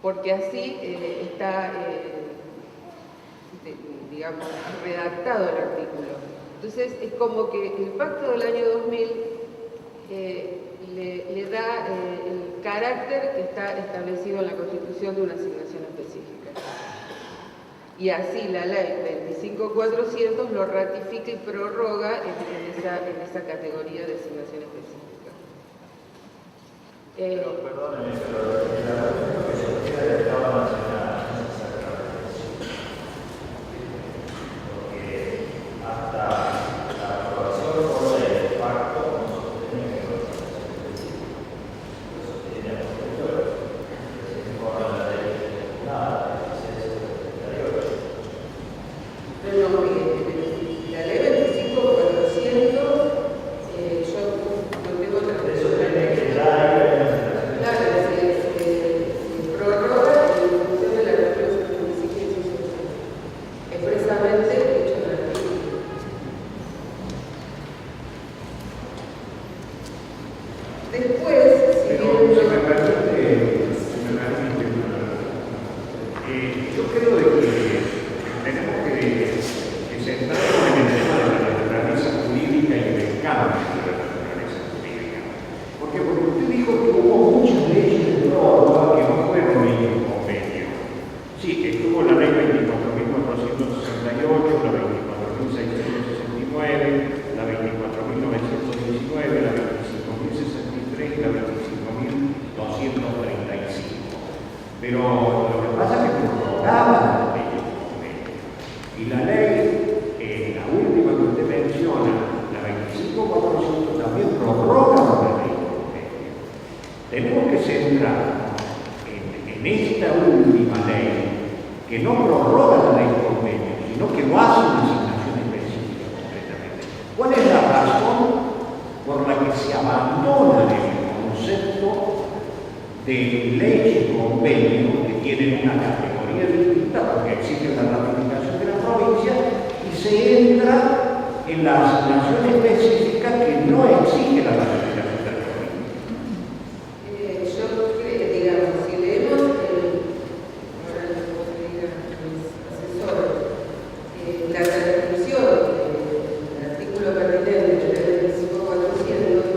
porque así está, digamos, redactado el artículo. Entonces, es como que el pacto del año 2000 le da el carácter que está establecido en la Constitución de una asignación específica. Y así la ley 25400 lo ratifica y prorroga en esa categoría de asignación específica. Pero perdóneme, pero el argumento que sostiene el Estado Nacional no es exactamente eso. Porque hasta la aprobación por ley del pacto no sostenía que no es asignación específica. Lo sostiene el posterior, que se informa la ley nada. Pero la ley 25400, yo no tengo la Eso tiene que dar prorroga en función del artículo 75, expresamente hecho en el artículo. Después, si bien si me permite, yo creo de que tenemos que centrarnos en el tema de la naturaleza jurídica y del cambio de la naturaleza jurídica. Porque usted dijo que hubo muchas leyes de prórroga que no fueron leyes de convenio. Sí, estuvo la ley 24.468, la 24.669, la 24.919, la 25.063 y la 25.235. Pero lo que pasa es que prorrogaban las leyes de convenio. Y la ley, la última que usted menciona, la 25.400, también prorroga la ley de convenio. Tenemos que centrarnos en esta última ley, que no prorroga la ley de convenio, sino que no hace una asignación específica concretamente. ¿Cuál es la razón por la que se abandona el concepto de ley y convenio que tienen una categoría distinta porque existe la ratificación de la provincia y se entra en la asignación específica que no exige la ratificación de la provincia? Yo creo, digamos, si leemos ahora les puedo pedir a mis asesores, la transcripción del artículo pertinente del 25400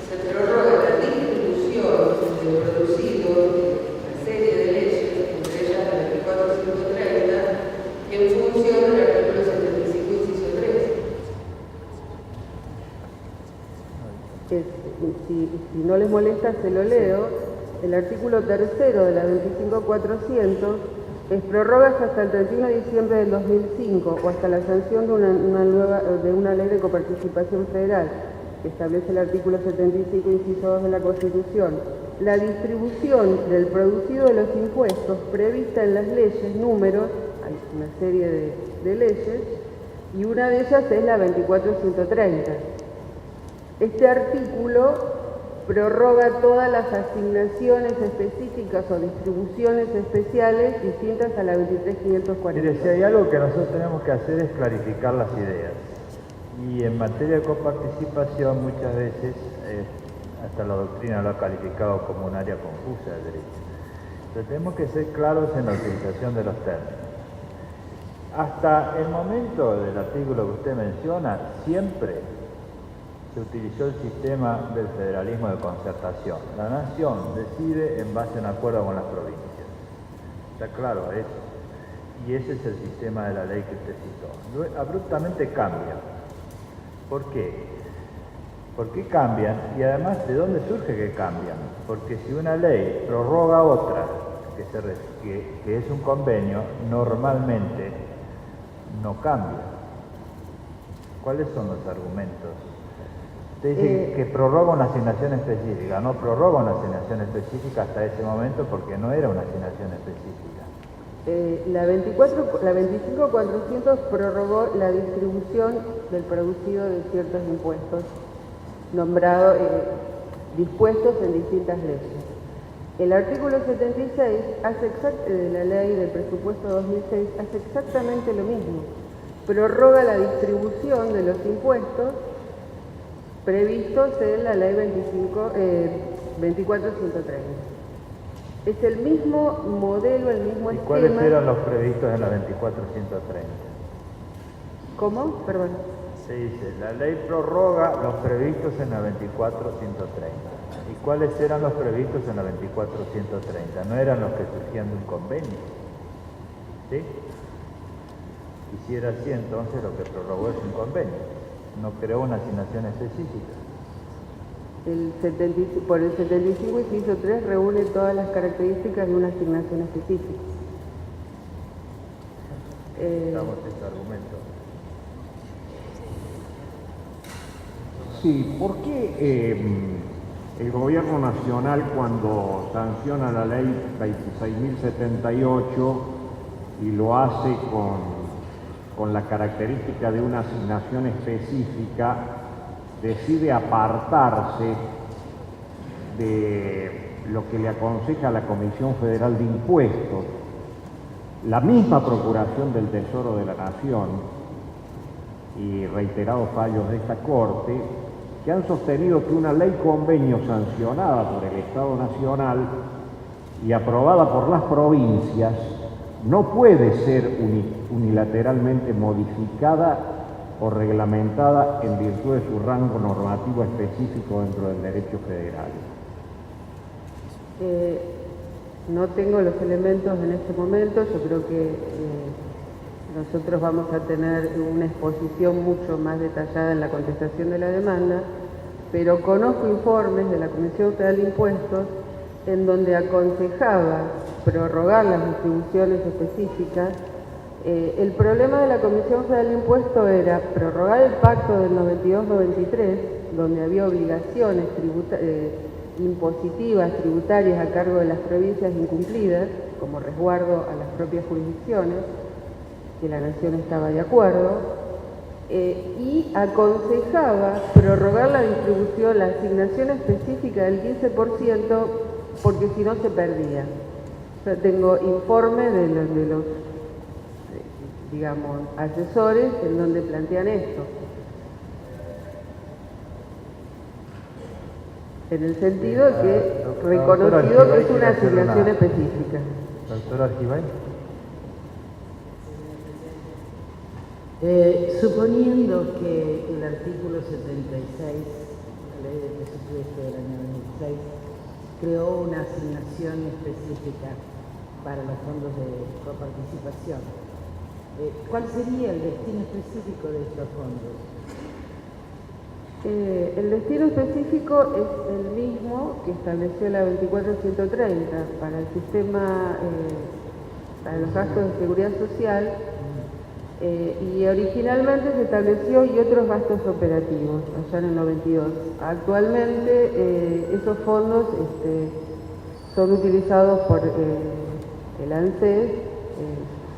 se prorroga la distribución de producido una serie de leyes, entre ellas la 24130, en función del artículo 75, inciso 3. Sí. si no les molesta se lo leo. El artículo 3 de la 25.400 es prorrogas hasta el 31 de diciembre del 2005 o hasta la sanción de una ley de coparticipación federal que establece el artículo 75, inciso 2 de la Constitución. La distribución del producido de los impuestos prevista en las leyes, números, hay una serie de leyes, y una de ellas es la 24.130. Este artículo prorroga todas las asignaciones específicas o distribuciones especiales distintas a la 23.540. Mire, si hay algo que nosotros tenemos que hacer es clarificar las ideas. Y en materia de coparticipación muchas veces, hasta la doctrina lo ha calificado como un área confusa del derecho. Entonces tenemos que ser claros en la utilización de los términos. Hasta el momento del artículo que usted menciona, siempre se utilizó el sistema del federalismo de concertación. La nación decide en base a un acuerdo con las provincias. Está claro eso. Y ese es el sistema de la ley que usted citó. Abruptamente cambia. ¿Por qué? ¿Por qué cambian? Y además, ¿de dónde surge que cambian? Porque si una ley prorroga otra, que es un convenio, normalmente no cambia. ¿Cuáles son los argumentos? Usted dice que prorroga una asignación específica, no prorroga una asignación específica hasta ese momento porque no era una asignación específica. La 25.400 prorrogó la distribución del producido de ciertos impuestos nombrados, dispuestos en distintas leyes. El artículo 76 de la ley del presupuesto 2006 hace exactamente lo mismo. Prorroga la distribución de los impuestos previstos en la ley 24.130. Es el mismo modelo, el mismo esquema. ¿Y cuáles eran los previstos en la 24.130? ¿Cómo? Perdón. Se dice, la ley prorroga los previstos en la 24.130. ¿Y cuáles eran los previstos en la 24.130? No eran los que surgían de un convenio. ¿Sí? Y si era así, entonces lo que prorrogó es un convenio. No creó una asignación específica. Por el 75, inciso 3, reúne todas las características de una asignación específica. Damos ese argumento. Sí, ¿por qué el gobierno nacional, cuando sanciona la ley 26.078 y lo hace con la característica de una asignación específica, decide apartarse de lo que le aconseja la Comisión Federal de Impuestos, la misma Procuración del Tesoro de la Nación y reiterados fallos de esta Corte, que han sostenido que una ley convenio sancionada por el Estado Nacional y aprobada por las provincias no puede ser unilateralmente modificada o reglamentada en virtud de su rango normativo específico dentro del derecho federal? No tengo los elementos en este momento. Yo creo que nosotros vamos a tener una exposición mucho más detallada en la contestación de la demanda, pero conozco informes de la Comisión Federal de Impuestos en donde aconsejaba prorrogar las distribuciones específicas. El problema de la Comisión Federal de Impuestos era prorrogar el pacto del 92-93, donde había obligaciones impositivas, tributarias a cargo de las provincias incumplidas, como resguardo a las propias jurisdicciones, que la Nación estaba de acuerdo, y aconsejaba prorrogar la distribución, la asignación específica del 15%, porque si no se perdía. O sea, tengo informes de los digamos, asesores en donde plantean esto. En el sentido de que reconocido que es una asignación específica. Doctora Argibay. Suponiendo que el artículo 76, la ley de presupuesto del año 2006, creó una asignación específica para los fondos de coparticipación, ¿cuál sería el destino específico de estos fondos? El destino específico es el mismo que estableció la 24130 para el sistema, para los gastos de seguridad social, y originalmente se estableció y otros gastos operativos allá en el 92. Actualmente esos fondos son utilizados por el ANSES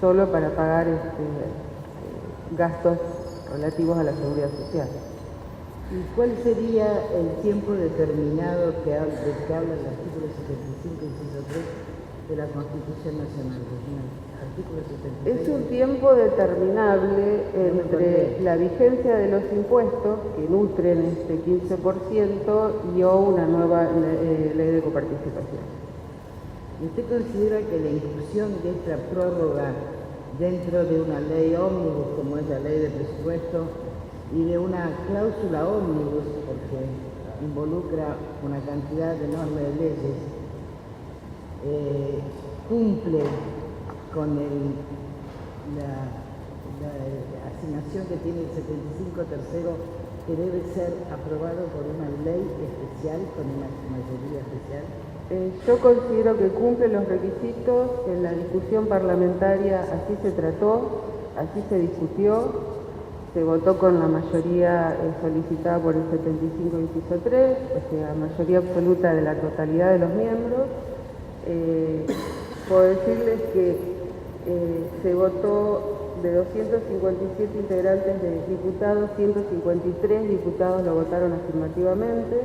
solo para pagar gastos relativos a la seguridad social. ¿Y cuál sería el tiempo determinado del que habla el artículo 75, inciso 3 de la Constitución Nacional? Artículo 76. Es un tiempo determinable entre la vigencia de los impuestos que nutren este 15% y o una nueva ley de coparticipación. ¿Y usted considera que la inclusión de esta prórroga dentro de una ley ómnibus como es la ley de presupuesto y de una cláusula ómnibus, porque involucra una cantidad enorme de leyes, cumple con la asignación que tiene el 75 tercero, que debe ser aprobado por una ley especial, con una mayoría especial? Yo considero que cumple los requisitos. En la discusión parlamentaria así se trató, así se discutió, se votó con la mayoría solicitada por el 75 inciso 3, o sea, mayoría absoluta de la totalidad de los miembros. Puedo decirles que se votó de 257 integrantes de diputados, 153 diputados lo votaron afirmativamente,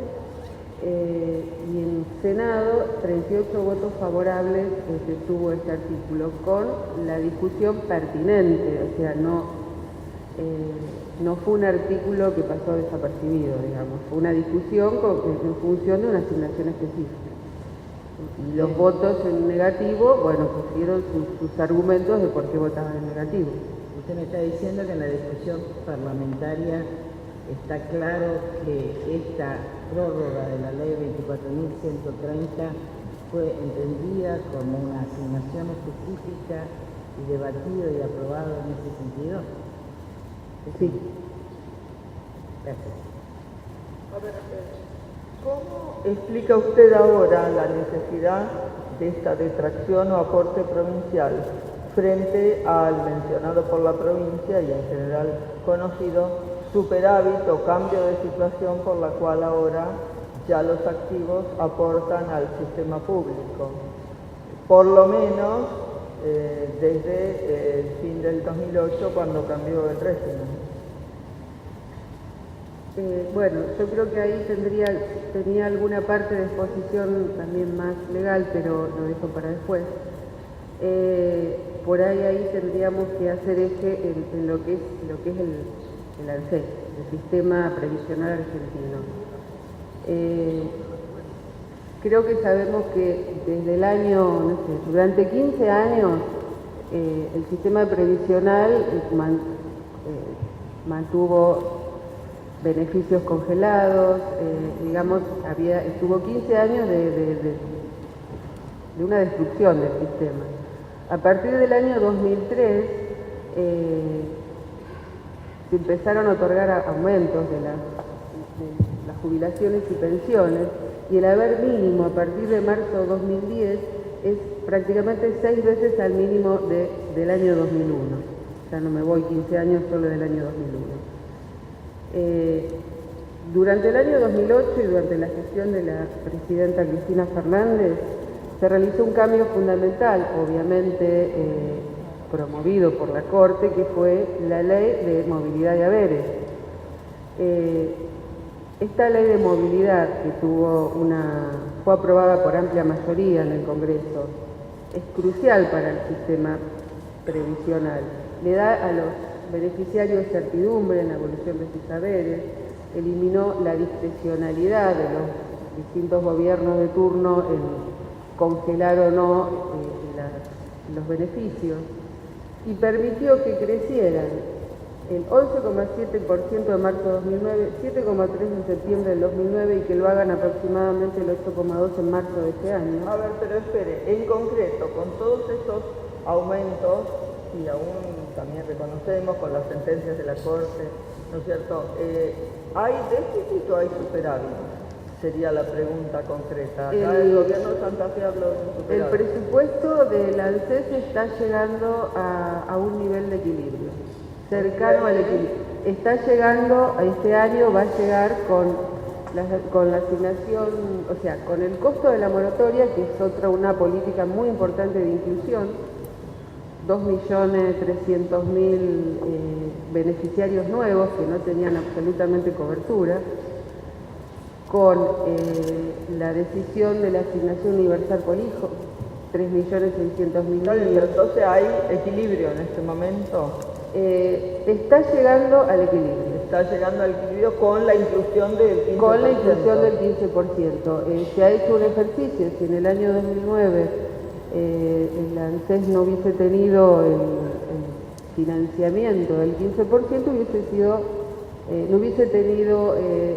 y en Senado 38 votos favorables tuvo este artículo con la discusión pertinente, o sea, no fue un artículo que pasó desapercibido, digamos, fue una discusión en función de una asignación específica. Y los votos en negativo, bueno, pusieron sus argumentos de por qué votaban en negativo. Usted me está diciendo que en la discusión parlamentaria está claro que esta prórroga de la ley 24.130 fue entendida como una asignación específica y debatido y aprobado en ese sentido. Sí. Gracias. A ver, ¿cómo explica usted ahora la necesidad de esta detracción o aporte provincial frente al mencionado por la provincia y en general conocido superávit o cambio de situación por la cual ahora ya los activos aportan al sistema público? Por lo menos desde el fin del 2008, cuando cambió el régimen. Bueno, yo creo que ahí tenía alguna parte de exposición también más legal, pero lo dejo para después. Por ahí tendríamos que hacer eje en lo que es el ANSES, el Sistema Previsional Argentino. Creo que sabemos que desde el año, no sé, durante 15 años el sistema previsional mantuvo beneficios congelados, digamos, estuvo 15 años de una destrucción del sistema. A partir del año 2003 se empezaron a otorgar aumentos de las jubilaciones y pensiones, y el haber mínimo a partir de marzo de 2010 es prácticamente 6 veces al mínimo del año 2001. Ya no me voy 15 años, solo del año 2001. Durante el año 2008 y durante la gestión de la presidenta Cristina Fernández se realizó un cambio fundamental, obviamente promovido por la Corte, que fue la Ley de Movilidad de Haberes. Esta ley de movilidad, que fue aprobada por amplia mayoría en el Congreso, es crucial para el sistema previsional. Le da a los beneficiarios certidumbre en la evolución de sus haberes, eliminó la discrecionalidad de los distintos gobiernos de turno en congelar o no los beneficios, y permitió que crecieran el 11,7% de marzo de 2009, 7,3% en septiembre del 2009 y que lo hagan aproximadamente el 8,2% en marzo de este año. A ver, pero espere, en concreto, con todos estos aumentos, y aún también reconocemos con las sentencias de la Corte ¿no es cierto? ¿Hay déficit o hay superávit? Sería la pregunta concreta. Acá el gobierno de Santa Fe habló de un El superávit. presupuesto del ANSES está llegando a un nivel de equilibrio, cercano al equilibrio. Está llegando, este año va a llegar con la asignación, o sea, con el costo de la moratoria, que es una política muy importante de inclusión, 2.300.000 beneficiarios nuevos que no tenían absolutamente cobertura, con la decisión de la asignación universal por hijo, 3.600.000 Está bien, niños. pero entonces hay equilibrio en este momento. Está llegando al equilibrio. Está llegando al equilibrio con la inclusión del 15%. Con la inclusión del 15%. Se ha hecho un ejercicio, si en el año 2009 el ANSES no hubiese tenido el financiamiento del 15%, no hubiese tenido,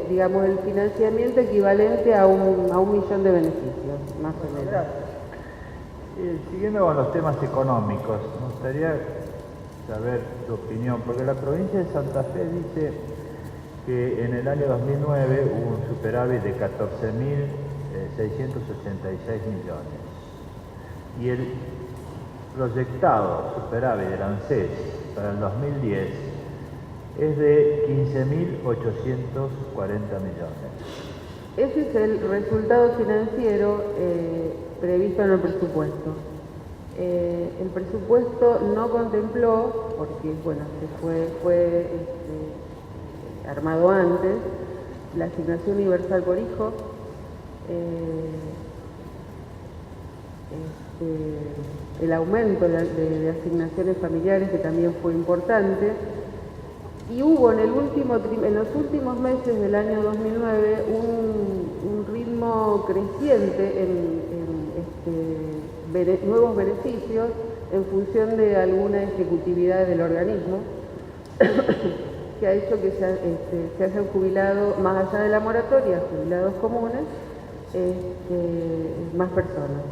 digamos, el financiamiento equivalente a un millón de beneficios, más o menos. Gracias. Siguiendo con los temas económicos, me gustaría saber tu opinión, porque la provincia de Santa Fe dice que en el año 2009 hubo un superávit de 14.686 millones y el proyectado superávit del ANSES para el 2010 es de 15.840 millones. Ese es el resultado financiero previsto en el presupuesto. El presupuesto no contempló, porque bueno, fue armado antes, la asignación universal por hijo, el aumento de asignaciones familiares, que también fue importante, y hubo en los últimos meses del año 2009 un ritmo creciente en nuevos beneficios en función de alguna ejecutividad del organismo que ha hecho que se hayan jubilado, más allá de la moratoria, jubilados comunes, más personas.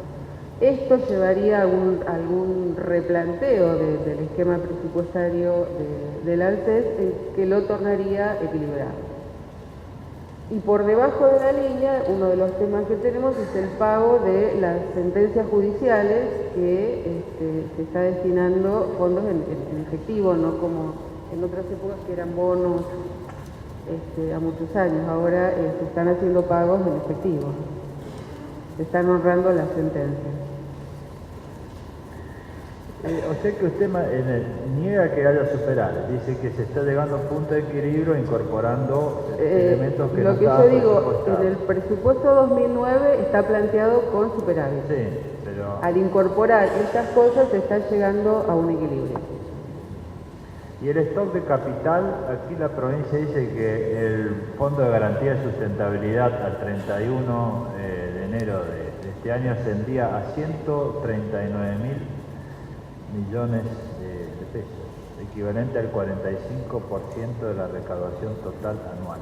Esto llevaría a algún replanteo del esquema presupuestario del ANSES que lo tornaría equilibrado. Y por debajo de la línea, uno de los temas que tenemos es el pago de las sentencias judiciales que se está destinando fondos en efectivo, no como en otras épocas que eran bonos a muchos años. Ahora se están haciendo pagos en efectivo, se están honrando las sentencias. O sea que usted niega que haya superávit, dice que se está llegando a un punto de equilibrio incorporando elementos que no estaban Lo que yo digo, presupuestados. en el presupuesto 2009 está planteado con superávit. Sí, pero... Al incorporar estas cosas se está llegando a un equilibrio. Y el stock de capital, aquí la provincia dice que el Fondo de Garantía de Sustentabilidad al 31 de enero de este año ascendía a 139.000 millones de pesos, equivalente al 45% de la recaudación total anual.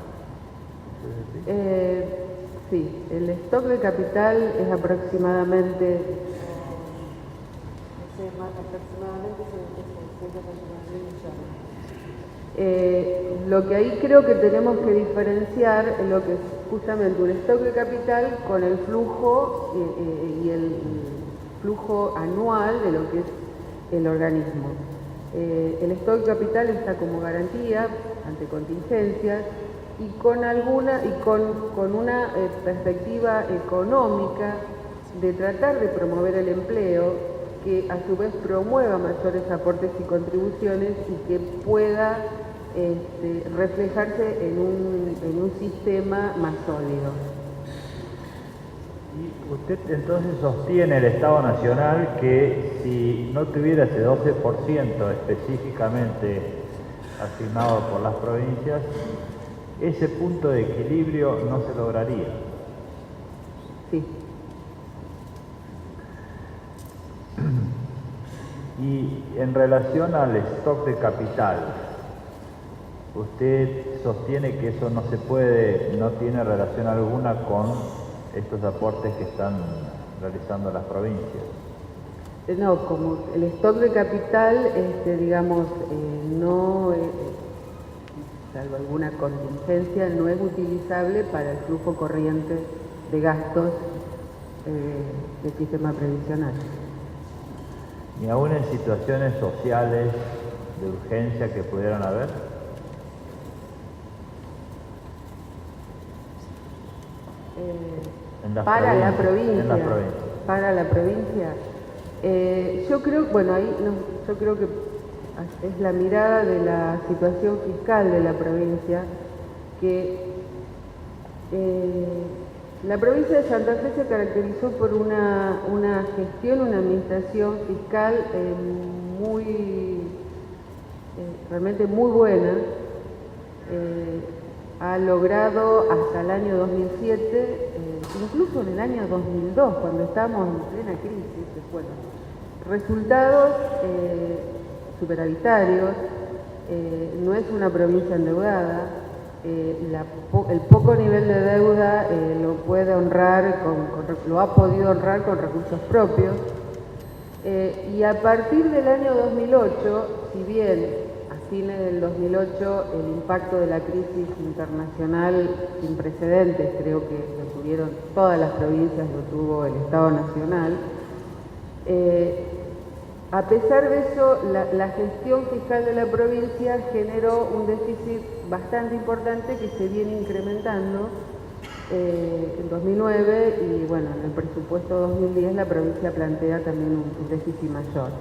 Sí, el stock de capital es aproximadamente... lo que ahí creo que tenemos que diferenciar es lo que es justamente un stock de capital con el flujo y el flujo anual de lo que es el organismo. El stock de capital está como garantía ante contingencias y con una perspectiva económica de tratar de promover el empleo que a su vez promueva mayores aportes y contribuciones y que pueda reflejarse en un sistema más sólido. Y usted entonces sostiene el Estado Nacional que si no tuviera ese 12% específicamente asignado por las provincias, ese punto de equilibrio no se lograría. Sí. Y en relación al stock de capital, usted sostiene que eso no tiene relación alguna con estos aportes que están realizando las provincias. No, como el stock de capital, digamos, no salvo alguna contingencia, no es utilizable para el flujo corriente de gastos del sistema previsional. Ni aún en situaciones sociales de urgencia que pudieran haber. Para la provincia. En la provincia. Para la provincia. Yo creo, bueno, ahí no, yo creo que es la mirada de la situación fiscal de la provincia, que la provincia de Santa Fe se caracterizó por una gestión, una administración fiscal realmente muy buena. Ha logrado hasta el año 2007, incluso en el año 2002, cuando estábamos en plena crisis, bueno, resultados superavitarios. No es una provincia endeudada. El poco nivel de deuda lo puede honrar lo ha podido honrar con recursos propios. Y a partir del año 2008, si bien a fines del 2008 el impacto de la crisis internacional sin precedentes, creo que lo tuvieron todas las provincias, lo tuvo el Estado Nacional, a pesar de eso, la gestión fiscal de la provincia generó un déficit bastante importante que se viene incrementando en 2009 y bueno, en el presupuesto 2010 la provincia plantea también un déficit mayor.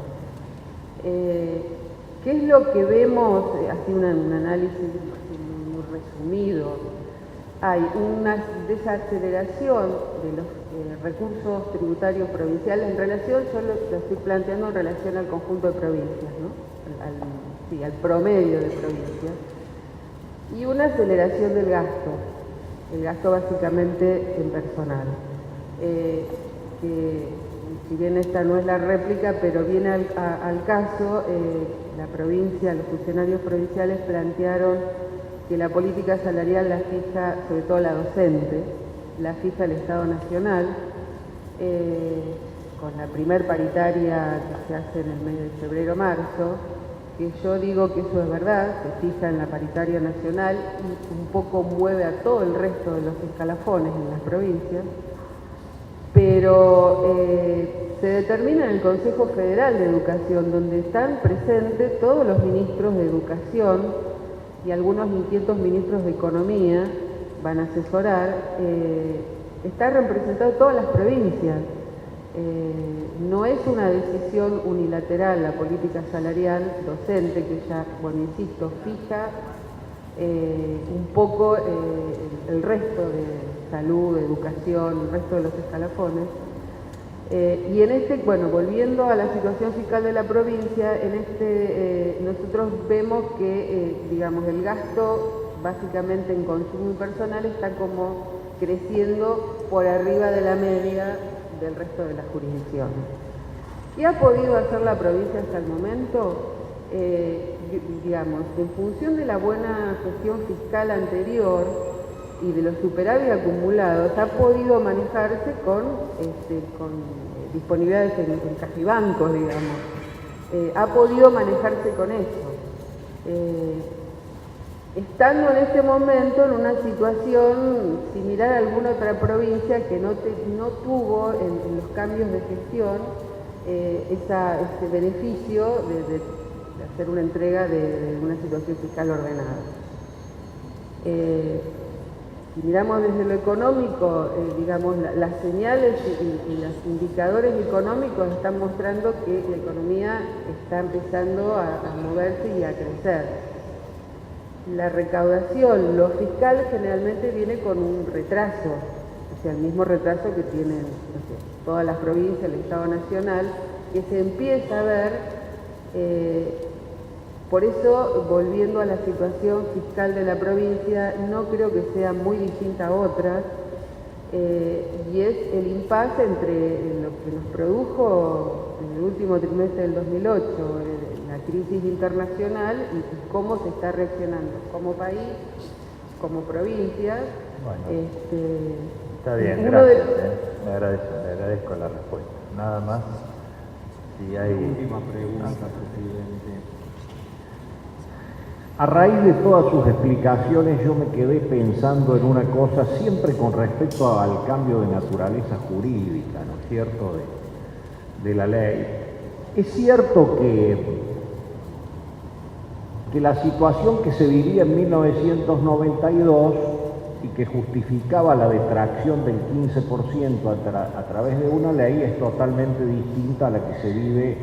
¿Qué es lo que vemos? Así un análisis muy resumido. Hay una desaceleración de los recursos tributarios provinciales en relación, yo lo estoy planteando en relación al conjunto de provincias, ¿no? Al promedio de provincias, y una aceleración del gasto, el gasto básicamente en personal, que si bien esta no es la réplica, pero viene al caso, la provincia, los funcionarios provinciales plantearon que la política salarial la fija, sobre todo la docente, la fija el Estado Nacional, con la primer paritaria que se hace en el mes de febrero-marzo, que yo digo que eso es verdad, se fija en la paritaria nacional y un poco mueve a todo el resto de los escalafones en las provincias, pero se determina en el Consejo Federal de Educación, donde están presentes todos los ministros de Educación y algunos inquietos ministros de Economía van a asesorar, están representadas todas las provincias. No es una decisión unilateral la política salarial docente, que ya, bueno, insisto, fija un poco el resto de salud, educación, el resto de los escalafones. Y en bueno, volviendo a la situación fiscal de la provincia, nosotros vemos que, digamos, el gasto básicamente en consumo y personal está como creciendo por arriba de la media del resto de las jurisdicciones. ¿Qué ha podido hacer la provincia hasta el momento? Digamos, en función de la buena gestión fiscal anterior y de los superávit acumulados, ha podido manejarse con disponibilidades en caja y bancos, digamos. Ha podido manejarse con eso. Estando en este momento en una situación similar a alguna otra provincia que no tuvo en los cambios de gestión ese beneficio de hacer una entrega de una situación fiscal ordenada. Si miramos desde lo económico, digamos, las señales y los indicadores económicos están mostrando que la economía está empezando a moverse y a crecer. La recaudación, lo fiscal generalmente viene con un retraso, o sea, el mismo retraso que tienen todas las provincias, el Estado Nacional, que se empieza a ver. Por eso, volviendo a la situación fiscal de la provincia, no creo que sea muy distinta a otras, y es el impasse entre lo que nos produjo en el último trimestre del 2008, la crisis internacional, y cómo se está reaccionando como país, como provincia. Bueno, está bien, gracias. Le agradezco la respuesta. Nada más, si hay... Última pregunta, presidente. A raíz de todas sus explicaciones yo me quedé pensando en una cosa, siempre con respecto al cambio de naturaleza jurídica, ¿no es cierto?, de la ley. Es cierto que la situación que se vivía en 1992 y que justificaba la detracción del 15% a través de una ley es totalmente distinta a la que se vive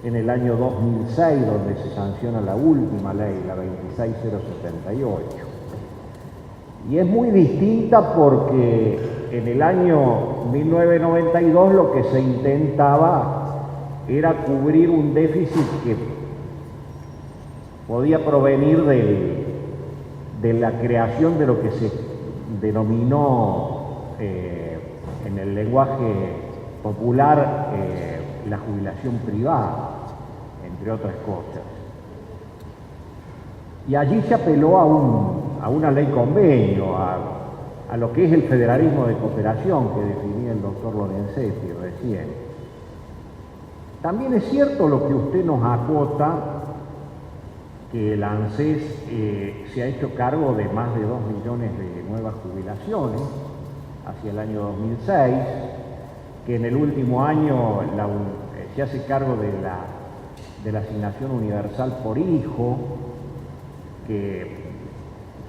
en el año 2006, donde se sanciona la última ley, la 26078. Y es muy distinta porque en el año 1992 lo que se intentaba era cubrir un déficit que podía provenir de la creación de lo que se denominó en el lenguaje popular la jubilación privada, entre otras cosas. Y allí se apeló a una ley convenio, a lo que es el federalismo de cooperación que definía el doctor Lorenzetti recién. También es cierto lo que usted nos acota, que el ANSES se ha hecho cargo de más de 2 millones de nuevas jubilaciones hacia el año 2006, que en el último año se hace cargo de la asignación universal por hijo, que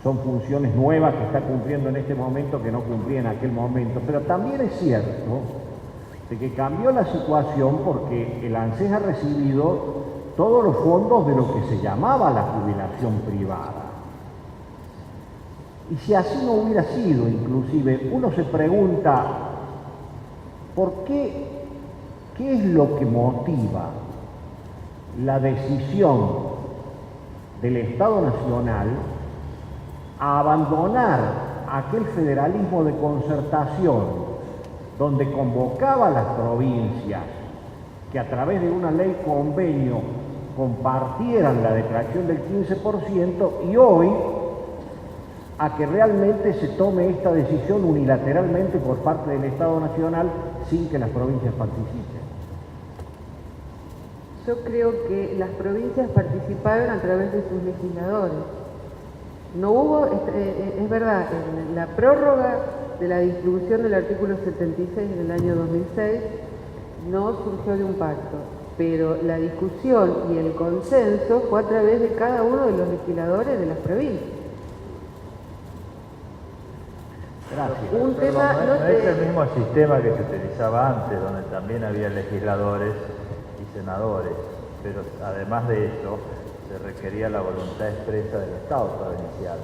son funciones nuevas que está cumpliendo en este momento que no cumplía en aquel momento. Pero también es cierto de que cambió la situación porque el ANSES ha recibido todos los fondos de lo que se llamaba la jubilación privada. Y si así no hubiera sido, inclusive, uno se pregunta, ¿por qué es lo que motiva la decisión del Estado Nacional a abandonar aquel federalismo de concertación donde convocaba a las provincias que a través de una ley convenio compartieran la detracción del 15% y hoy a que realmente se tome esta decisión unilateralmente por parte del Estado Nacional sin que las provincias participen? Yo creo que las provincias participaron a través de sus legisladores. No hubo, es verdad, la prórroga de la distribución del artículo 76 del año 2006 no surgió de un pacto, pero la discusión y el consenso fue a través de cada uno de los legisladores de las provincias. Gracias. Un tema no es el mismo sistema que se utilizaba antes, donde también había legisladores y senadores, pero además de eso se requería la voluntad expresa del Estado provincial.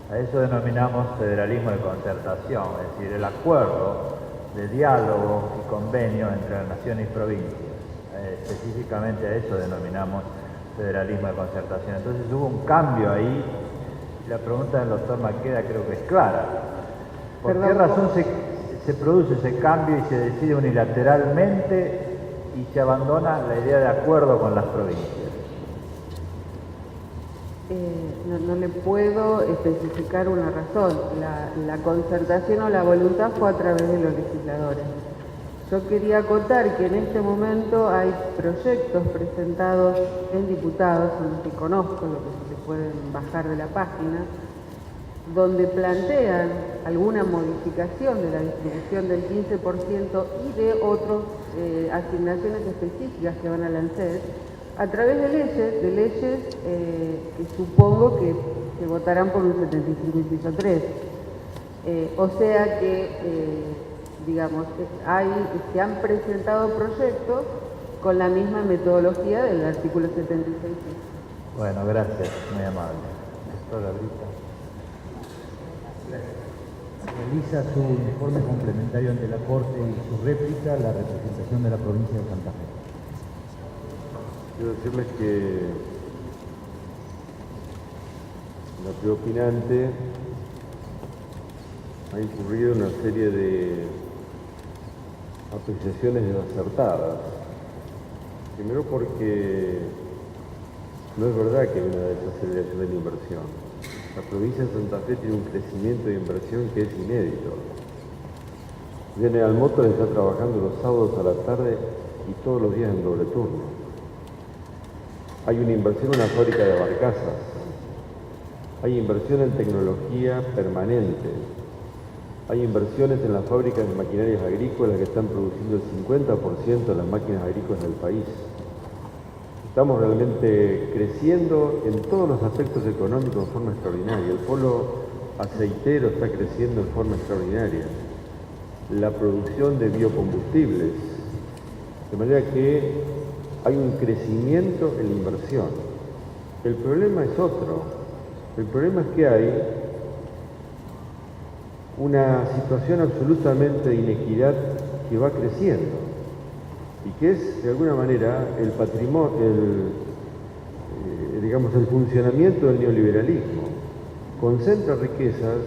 A eso denominamos federalismo de concertación, es decir, el acuerdo de diálogo y convenio entre la nación y provincias. Específicamente a eso denominamos federalismo de concertación. Entonces hubo un cambio ahí, y la pregunta del doctor Maqueda creo que es clara. ¿Por qué razón se produce ese cambio y se decide unilateralmente y se abandona la idea de acuerdo con las provincias? No le puedo especificar una razón. La concertación o la voluntad fue a través de los legisladores. Yo quería acotar que en este momento hay proyectos presentados en diputados, son los que conozco, los que se pueden bajar de la página, donde plantean alguna modificación de la distribución del 15% y de otras asignaciones específicas que van al ANSES a través de leyes que supongo que se votarán por un 75 inciso 3. O sea que, digamos, se han presentado proyectos con la misma metodología del artículo 76. Bueno, gracias, muy amable. Doctora Brita. Realiza su informe complementario ante la Corte y su réplica la representación de la provincia de Santa Fe. Quiero decirles que la preopinante ha incurrido en una serie de apreciaciones desacertadas. Primero porque no es verdad que hay una desaceleración de la inversión. La provincia de Santa Fe tiene un crecimiento de inversión que es inédito. General Motors está trabajando los sábados a la tarde y todos los días en doble turno. Hay una inversión en una fábrica de barcazas hay inversión en tecnología permanente, hay inversiones en las fábricas de maquinarias agrícolas que están produciendo el 50% de las máquinas agrícolas del país. Estamos realmente creciendo en todos los aspectos económicos de forma extraordinaria. El polo aceitero está creciendo de forma extraordinaria. La producción de biocombustibles. De manera que hay un crecimiento en la inversión. El problema es otro. El problema es que hay una situación absolutamente de inequidad que va creciendo y que es, de alguna manera, el patrimonio, el funcionamiento del neoliberalismo. Concentra riquezas,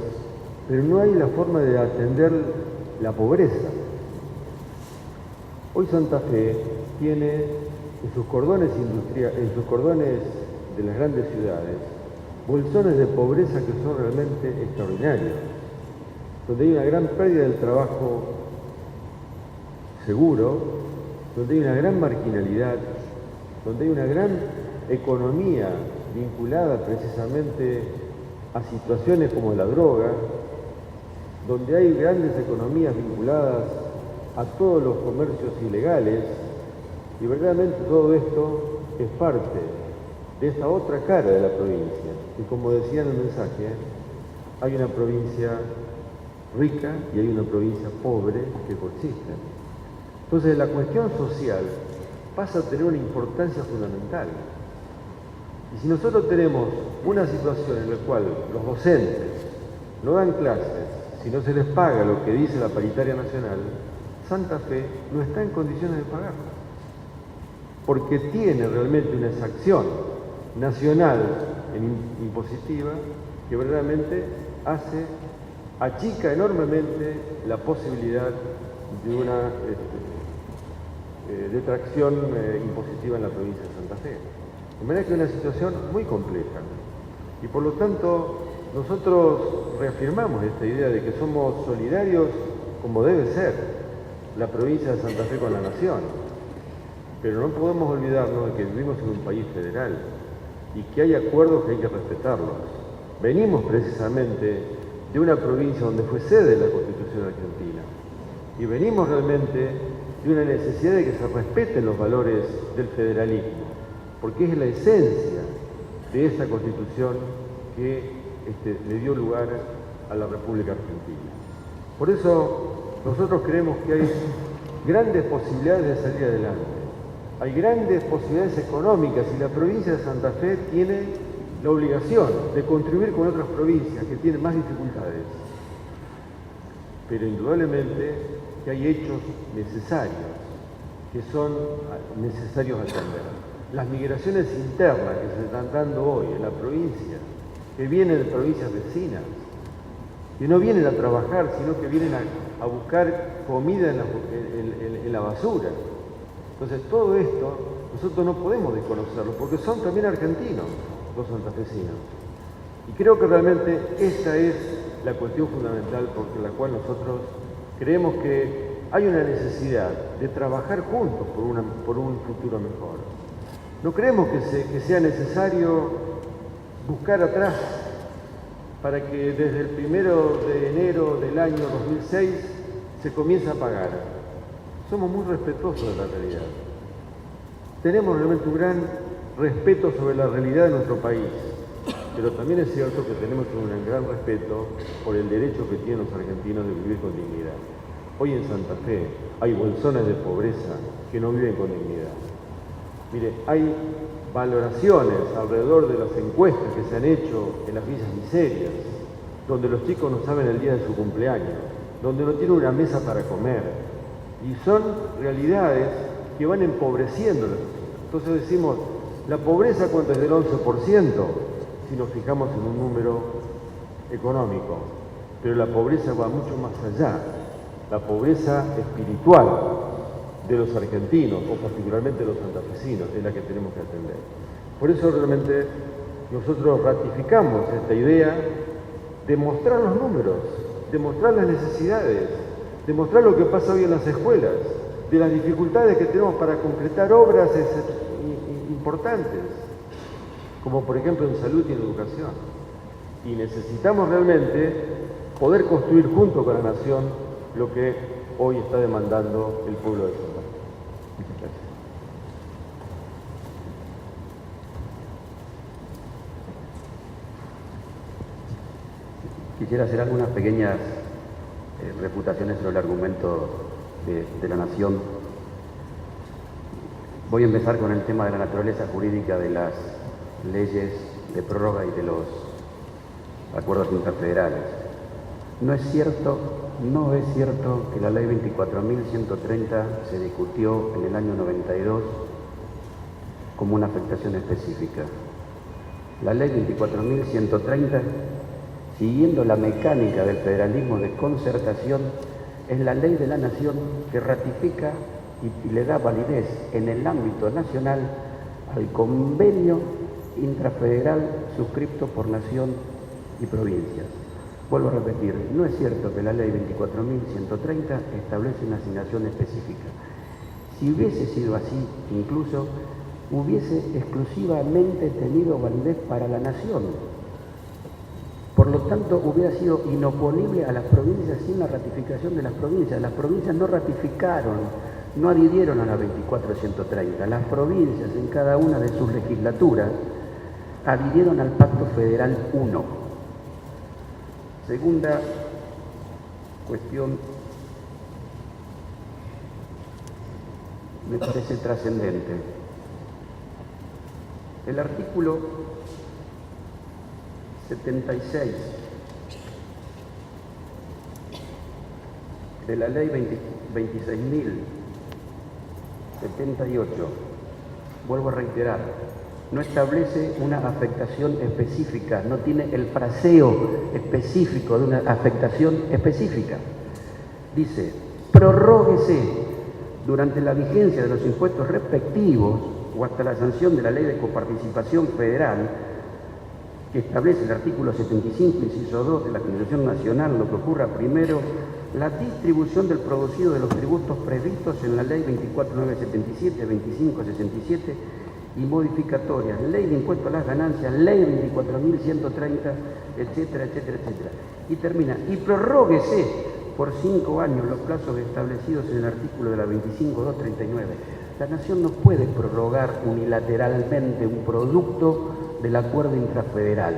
pero no hay la forma de atender la pobreza. Hoy Santa Fe tiene en sus cordones de las grandes ciudades bolsones de pobreza que son realmente extraordinarios, donde hay una gran pérdida del trabajo seguro, donde hay una gran marginalidad, donde hay una gran economía vinculada precisamente a situaciones como la droga, donde hay grandes economías vinculadas a todos los comercios ilegales, y verdaderamente todo esto es parte de esta otra cara de la provincia, y como decía en el mensaje, hay una provincia rica y hay una provincia pobre que coexisten. Entonces la cuestión social pasa a tener una importancia fundamental. Y si nosotros tenemos una situación en la cual los docentes no dan clases, si no se les paga lo que dice la paritaria nacional, Santa Fe no está en condiciones de pagarla, porque tiene realmente una exacción nacional impositiva que verdaderamente achica enormemente la posibilidad de una detracción impositiva en la provincia de Santa Fe. De manera que es una situación muy compleja. Y por lo tanto, nosotros reafirmamos esta idea de que somos solidarios como debe ser la provincia de Santa Fe con la nación. Pero no podemos olvidarnos de que vivimos en un país federal y que hay acuerdos que hay que respetarlos. Venimos precisamente de una provincia donde fue sede de la Constitución Argentina y venimos realmente de una necesidad de que se respeten los valores del federalismo, porque es la esencia de esa Constitución que le dio lugar a la República Argentina. Por eso nosotros creemos que hay grandes posibilidades de salir adelante, hay grandes posibilidades económicas y la provincia de Santa Fe tiene la obligación de contribuir con otras provincias que tienen más dificultades. Pero indudablemente que hay hechos necesarios, que son necesarios atender. Las migraciones internas que se están dando hoy en la provincia, que vienen de provincias vecinas, que no vienen a trabajar, sino que vienen a buscar comida en la basura. Entonces todo esto nosotros no podemos desconocerlo, porque son también argentinos los santafesinos. Y creo que realmente esta es la cuestión fundamental por la cual nosotros creemos que hay una necesidad de trabajar juntos por un futuro mejor. No creemos que sea necesario buscar atrás para que desde el 1 de enero del año 2006 se comience a pagar. Somos muy respetuosos de la realidad. Tenemos realmente un gran respeto sobre la realidad de nuestro país, pero también es cierto que tenemos un gran respeto por el derecho que tienen los argentinos de vivir con dignidad. Hoy en Santa Fe hay bolsones de pobreza que no viven con dignidad. Mire, hay valoraciones alrededor de las encuestas que se han hecho en las villas miserias, donde los chicos no saben el día de su cumpleaños, donde no tienen una mesa para comer, y son realidades que van empobreciendo. Entonces decimos, la pobreza cuánto es del 11%, si nos fijamos en un número económico, pero la pobreza va mucho más allá, la pobreza espiritual de los argentinos, o particularmente de los santafesinos, es la que tenemos que atender. Por eso realmente nosotros ratificamos esta idea de mostrar los números, de mostrar las necesidades, de mostrar lo que pasa hoy en las escuelas, de las dificultades que tenemos para concretar obras importantes, como por ejemplo en salud y en educación. y necesitamos realmente poder construir junto con la nación lo que hoy está demandando el pueblo de Santa Fe. Muchas gracias. Quisiera hacer algunas pequeñas refutaciones sobre el argumento de la nación. Voy a empezar con el tema de la naturaleza jurídica de las leyes de prórroga y de los acuerdos interfederales. No es cierto que la ley 24.130 se discutió en el año 92 como una afectación específica. La ley 24.130, siguiendo la mecánica del federalismo de concertación, es la ley de la nación que ratifica y le da validez en el ámbito nacional al convenio intrafederal suscripto por nación y provincias. Vuelvo a repetir, no es cierto que la ley 24.130 establece una asignación específica. Si hubiese sido así, incluso hubiese exclusivamente tenido validez para la nación. Por lo tanto, hubiera sido inoponible a las provincias sin la ratificación de las provincias. Las provincias no ratificaron, no adhirieron a la 24.130. Las provincias, en cada una de sus legislaturas, adhirieron al Pacto Federal 1. Segunda cuestión, me parece trascendente. El artículo 76 de la ley 26.078, vuelvo a reiterar, no establece una afectación específica, no tiene el fraseo específico de una afectación específica. Dice, prorróguese durante la vigencia de los impuestos respectivos o hasta la sanción de la Ley de Coparticipación Federal, que establece el artículo 75, inciso 2 de la Constitución Nacional, lo que ocurra primero, la distribución del producido de los tributos previstos en la Ley 24.977, 25.67 y modificatorias, Ley de Impuesto a las Ganancias, Ley 24.130, etcétera, etcétera, etcétera. Y termina, y prorróguese por 5 años los plazos establecidos en el artículo de la 25.239. La Nación no puede prorrogar unilateralmente un producto del acuerdo intrafederal.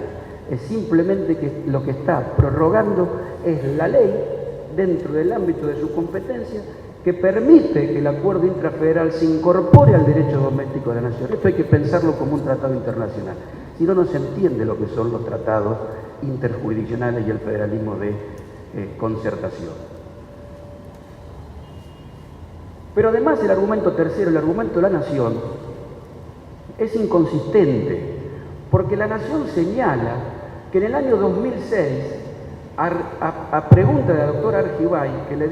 Es simplemente que lo que está prorrogando es la ley dentro del ámbito de su competencia que permite que el acuerdo intrafederal se incorpore al derecho doméstico de la nación. Esto hay que pensarlo como un tratado internacional. Si no, no se entiende lo que son los tratados interjurisdiccionales y el federalismo de concertación. Pero además el argumento tercero, el argumento de la nación, es inconsistente, porque la nación señala que en el año 2006, a pregunta de la doctora Argibay, que le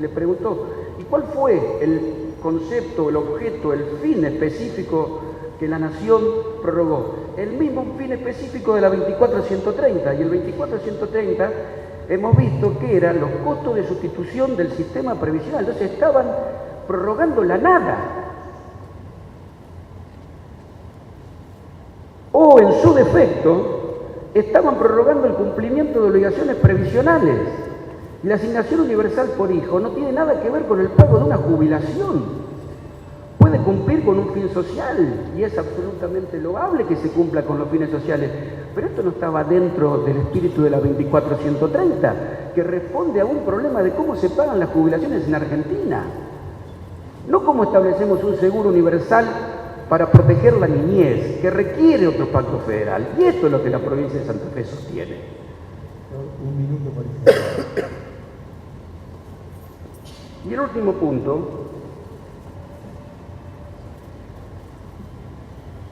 preguntó, ¿y cuál fue el concepto, el objeto, el fin específico que la nación prorrogó? El mismo fin específico de la 24.130, y el 24.130 hemos visto que eran los costos de sustitución del sistema previsional, entonces estaban prorrogando la nada. O en su defecto, estaban prorrogando el cumplimiento de obligaciones previsionales. Y la asignación universal por hijo no tiene nada que ver con el pago de una jubilación. Puede cumplir con un fin social y es absolutamente loable que se cumpla con los fines sociales. Pero esto no estaba dentro del espíritu de la 24.130, que responde a un problema de cómo se pagan las jubilaciones en Argentina. No cómo establecemos un seguro universal para proteger la niñez, que requiere otro pacto federal. Y esto es lo que la provincia de Santa Fe sostiene. Un minuto para eso. Y el último punto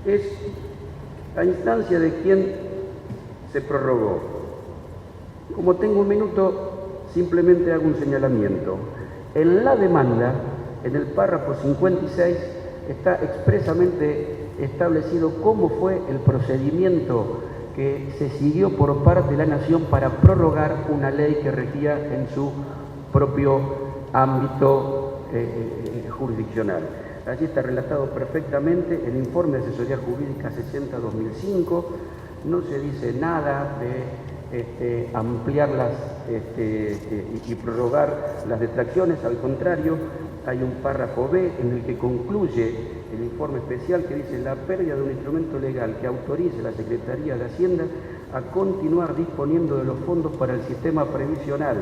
es la instancia de quién se prorrogó. Como tengo un minuto, simplemente hago un señalamiento. En la demanda, en el párrafo 56, está expresamente establecido cómo fue el procedimiento que se siguió por parte de la Nación para prorrogar una ley que regía en su propio ámbito jurisdiccional. Allí está relatado perfectamente el informe de asesoría jurídica 60-2005, no se dice nada de ampliarlas y prorrogar las detracciones. Al contrario, hay un párrafo B en el que concluye el informe especial que dice: la pérdida de un instrumento legal que autorice a la Secretaría de Hacienda a continuar disponiendo de los fondos para el sistema previsional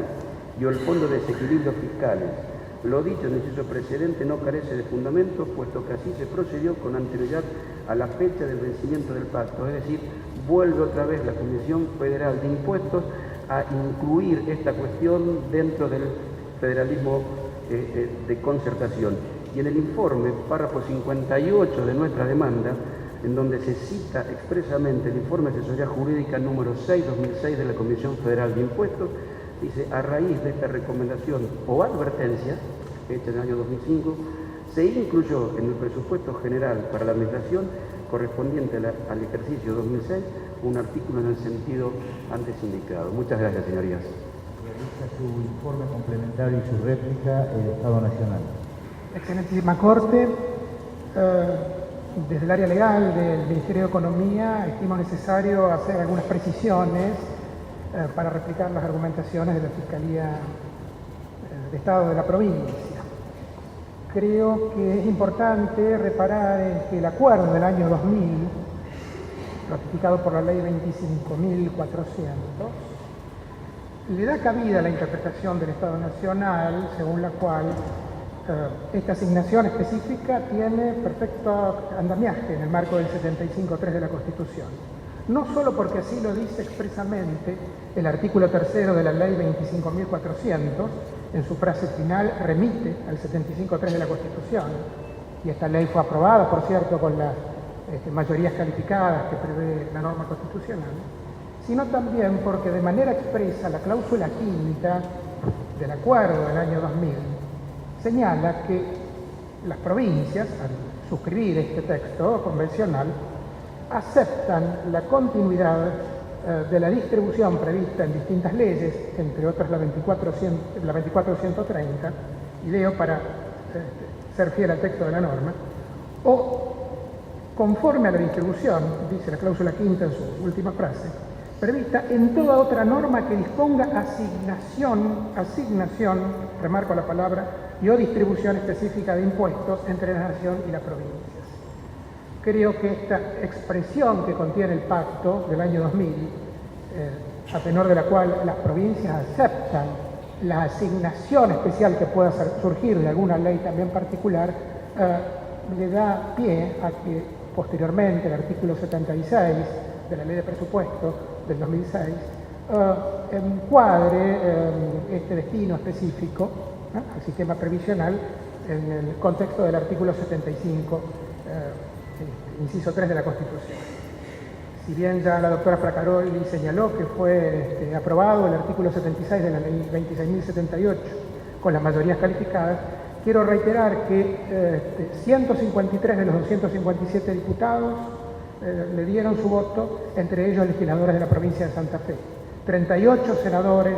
y el Fondo de Desequilibrios Fiscales. Lo dicho en el inciso precedente no carece de fundamento, puesto que así se procedió con anterioridad a la fecha del vencimiento del pacto. Es decir, vuelve otra vez la Comisión Federal de Impuestos a incluir esta cuestión dentro del federalismo de concertación. Y en el informe, párrafo 58 de nuestra demanda, en donde se cita expresamente el informe de asesoría jurídica número 6/2006 de la Comisión Federal de Impuestos, dice: a raíz de esta recomendación o advertencia, hecha en el año 2005, se incluyó en el presupuesto general para la administración correspondiente al ejercicio 2006 un artículo en el sentido antes indicado. Muchas gracias, señorías. Realiza su informe complementario y su réplica el Estado Nacional. Excelentísima Corte, desde el área legal del Ministerio de Economía estimo necesario hacer algunas precisiones para replicar las argumentaciones de la Fiscalía de Estado de la provincia. Creo que es importante reparar en que el acuerdo del año 2000, ratificado por la Ley 25.400, le da cabida a la interpretación del Estado Nacional, según la cual esta asignación específica tiene perfecto andamiaje en el marco del 75.3 de la Constitución. No solo porque así lo dice expresamente el artículo 3 de la Ley 25.400, en su frase final remite al 75.3 de la Constitución, y esta ley fue aprobada, por cierto, con las mayorías calificadas que prevé la norma constitucional, sino también porque de manera expresa la cláusula quinta del acuerdo del año 2000 señala que las provincias, al suscribir este texto convencional, aceptan la continuidad de la distribución prevista en distintas leyes, entre otras la 24.130, y leo para ser fiel al texto de la norma, o conforme a la distribución, dice la cláusula quinta en su última frase, prevista en toda otra norma que disponga asignación, remarco la palabra, y o distribución específica de impuestos entre la nación y las provincias. Creo que esta expresión que contiene el pacto del año 2000, a tenor de la cual las provincias aceptan la asignación especial que pueda surgir de alguna ley también particular, le da pie a que posteriormente el artículo 76 de la Ley de Presupuesto del 2006 encuadre este destino específico al sistema previsional en el contexto del artículo 75, inciso 3 de la Constitución. Si bien ya la doctora Fracaroli señaló que fue aprobado el artículo 76 de la Ley 26.078 con las mayorías calificadas, quiero reiterar que 153 de los 257 diputados le dieron su voto, entre ellos legisladores de la provincia de Santa Fe. 38 senadores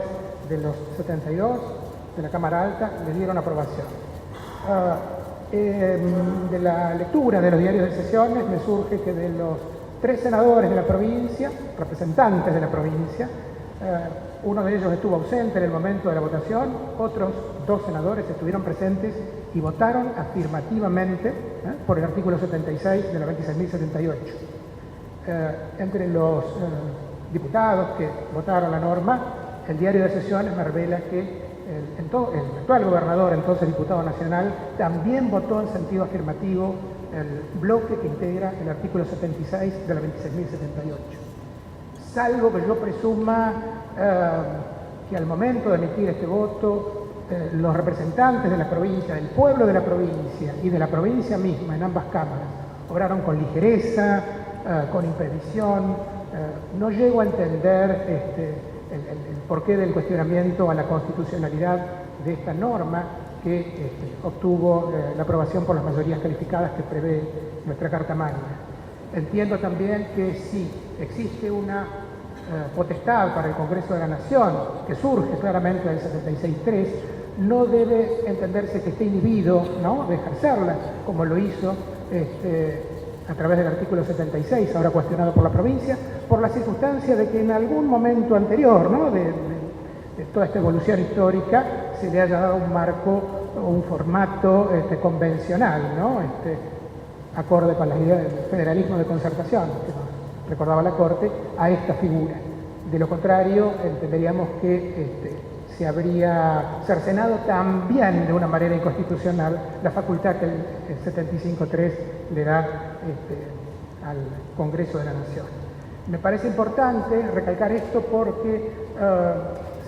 de los 72 de la Cámara Alta le dieron aprobación. De la lectura de los diarios de sesiones me surge que de los 3 senadores de la provincia, representantes de la provincia, uno de ellos estuvo ausente en el momento de la votación, otros 2 senadores estuvieron presentes y votaron afirmativamente por el artículo 76 de la 26.078. Entre los diputados que votaron la norma, el diario de sesiones me revela que el actual gobernador, entonces diputado nacional, también votó en sentido afirmativo el bloque que integra el artículo 76 de la 26.078. Salvo que yo presuma que al momento de emitir este voto, los representantes de la provincia, del pueblo de la provincia y de la provincia misma en ambas cámaras, obraron con ligereza, con imprevisión. No llego a entender el porqué del cuestionamiento a la constitucionalidad de esta norma que obtuvo la aprobación por las mayorías calificadas que prevé nuestra Carta Magna. Entiendo también que si existe una potestad para el Congreso de la Nación, que surge claramente del 76.3, no debe entenderse que esté inhibido, ¿no?, de ejercerla, como lo hizo a través del artículo 76, ahora cuestionado por la provincia, por la circunstancia de que en algún momento anterior, ¿no?, de toda esta evolución histórica, se le haya dado un marco o un formato convencional, ¿no?, acorde con la idea del federalismo de concertación, que nos recordaba la Corte, a esta figura. De lo contrario, entenderíamos que se habría cercenado también de una manera inconstitucional la facultad que el 75.3 le da al Congreso de la Nación. Me parece importante recalcar esto porque,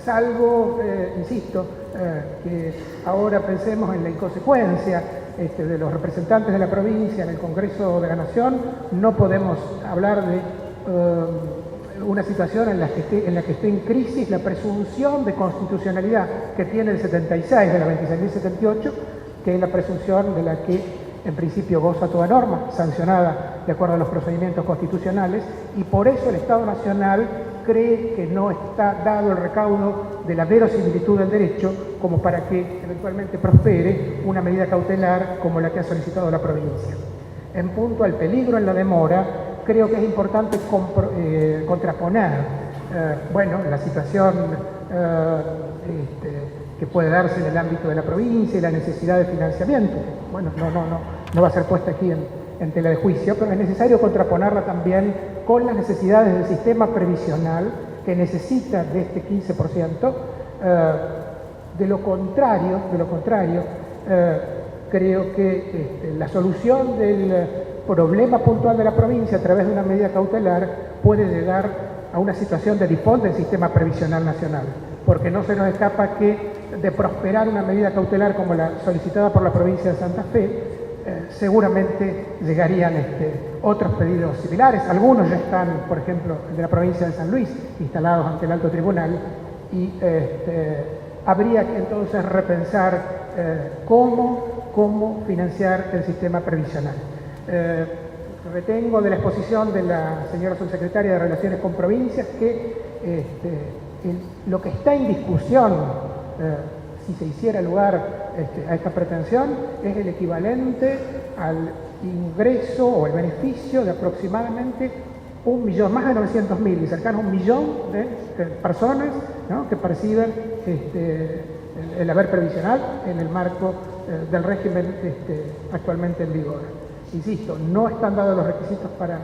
salvo, insisto, que ahora pensemos en la inconsecuencia de los representantes de la provincia en el Congreso de la Nación, no podemos hablar de una situación en la que esté en crisis la presunción de constitucionalidad que tiene el 76 de la 26.078, que es la presunción de la que en principio goza toda norma, sancionada de acuerdo a los procedimientos constitucionales, y por eso el Estado Nacional cree que no está dado el recaudo de la verosimilitud del derecho como para que eventualmente prospere una medida cautelar como la que ha solicitado la provincia. En punto al peligro en la demora, creo que es importante contraponer, la situación que puede darse en el ámbito de la provincia y la necesidad de financiamiento. Bueno, no va a ser puesta aquí en tela de juicio, pero es necesario contraponerla también con las necesidades del sistema previsional que necesita de este 15%. De lo contrario, creo que la solución del problema puntual de la provincia a través de una medida cautelar puede llegar a una situación de default del sistema previsional nacional, porque no se nos escapa que de prosperar una medida cautelar como la solicitada por la provincia de Santa Fe, seguramente llegarían otros pedidos similares. Algunos ya están, por ejemplo, el de la provincia de San Luis, instalados ante el alto tribunal, y habría que entonces repensar cómo financiar el sistema previsional. Retengo de la exposición de la señora subsecretaria de Relaciones con Provincias que lo que está en discusión, si se hiciera lugar a esta pretensión, es el equivalente al ingreso o el beneficio de aproximadamente 1 millón, más de 900.000 y cercano a 1 millón de personas, ¿no?, que perciben el haber previsional en el marco del régimen actualmente en vigor. Insisto, no están dados los requisitos para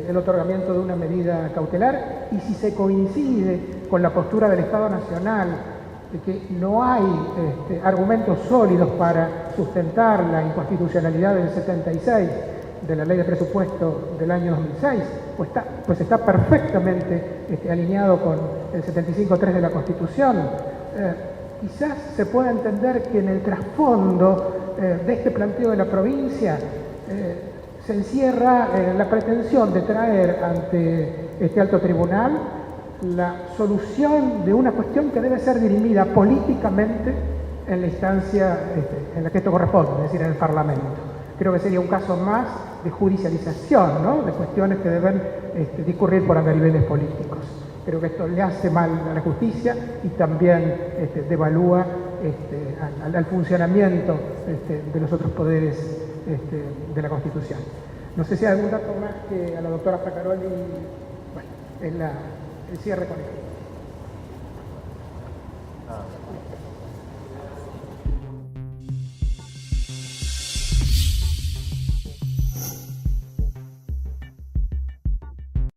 el otorgamiento de una medida cautelar, y si se coincide con la postura del Estado Nacional de que no hay argumentos sólidos para sustentar la inconstitucionalidad del 76 de la Ley de Presupuesto del año 2006, pues está perfectamente alineado con el 75.3 de la Constitución. Quizás se pueda entender que en el trasfondo de este planteo de la provincia se encierra la pretensión de traer ante este alto tribunal la solución de una cuestión que debe ser dirimida políticamente en la instancia en la que esto corresponde, es decir, en el Parlamento. Creo que sería un caso más de judicialización, ¿no?, de cuestiones que deben discurrir por andariveles políticos. Creo que esto le hace mal a la justicia y también devalúa al funcionamiento de los otros poderes de la Constitución. No sé si hay algún dato más que a la doctora Fracaroli, el cierre con esto.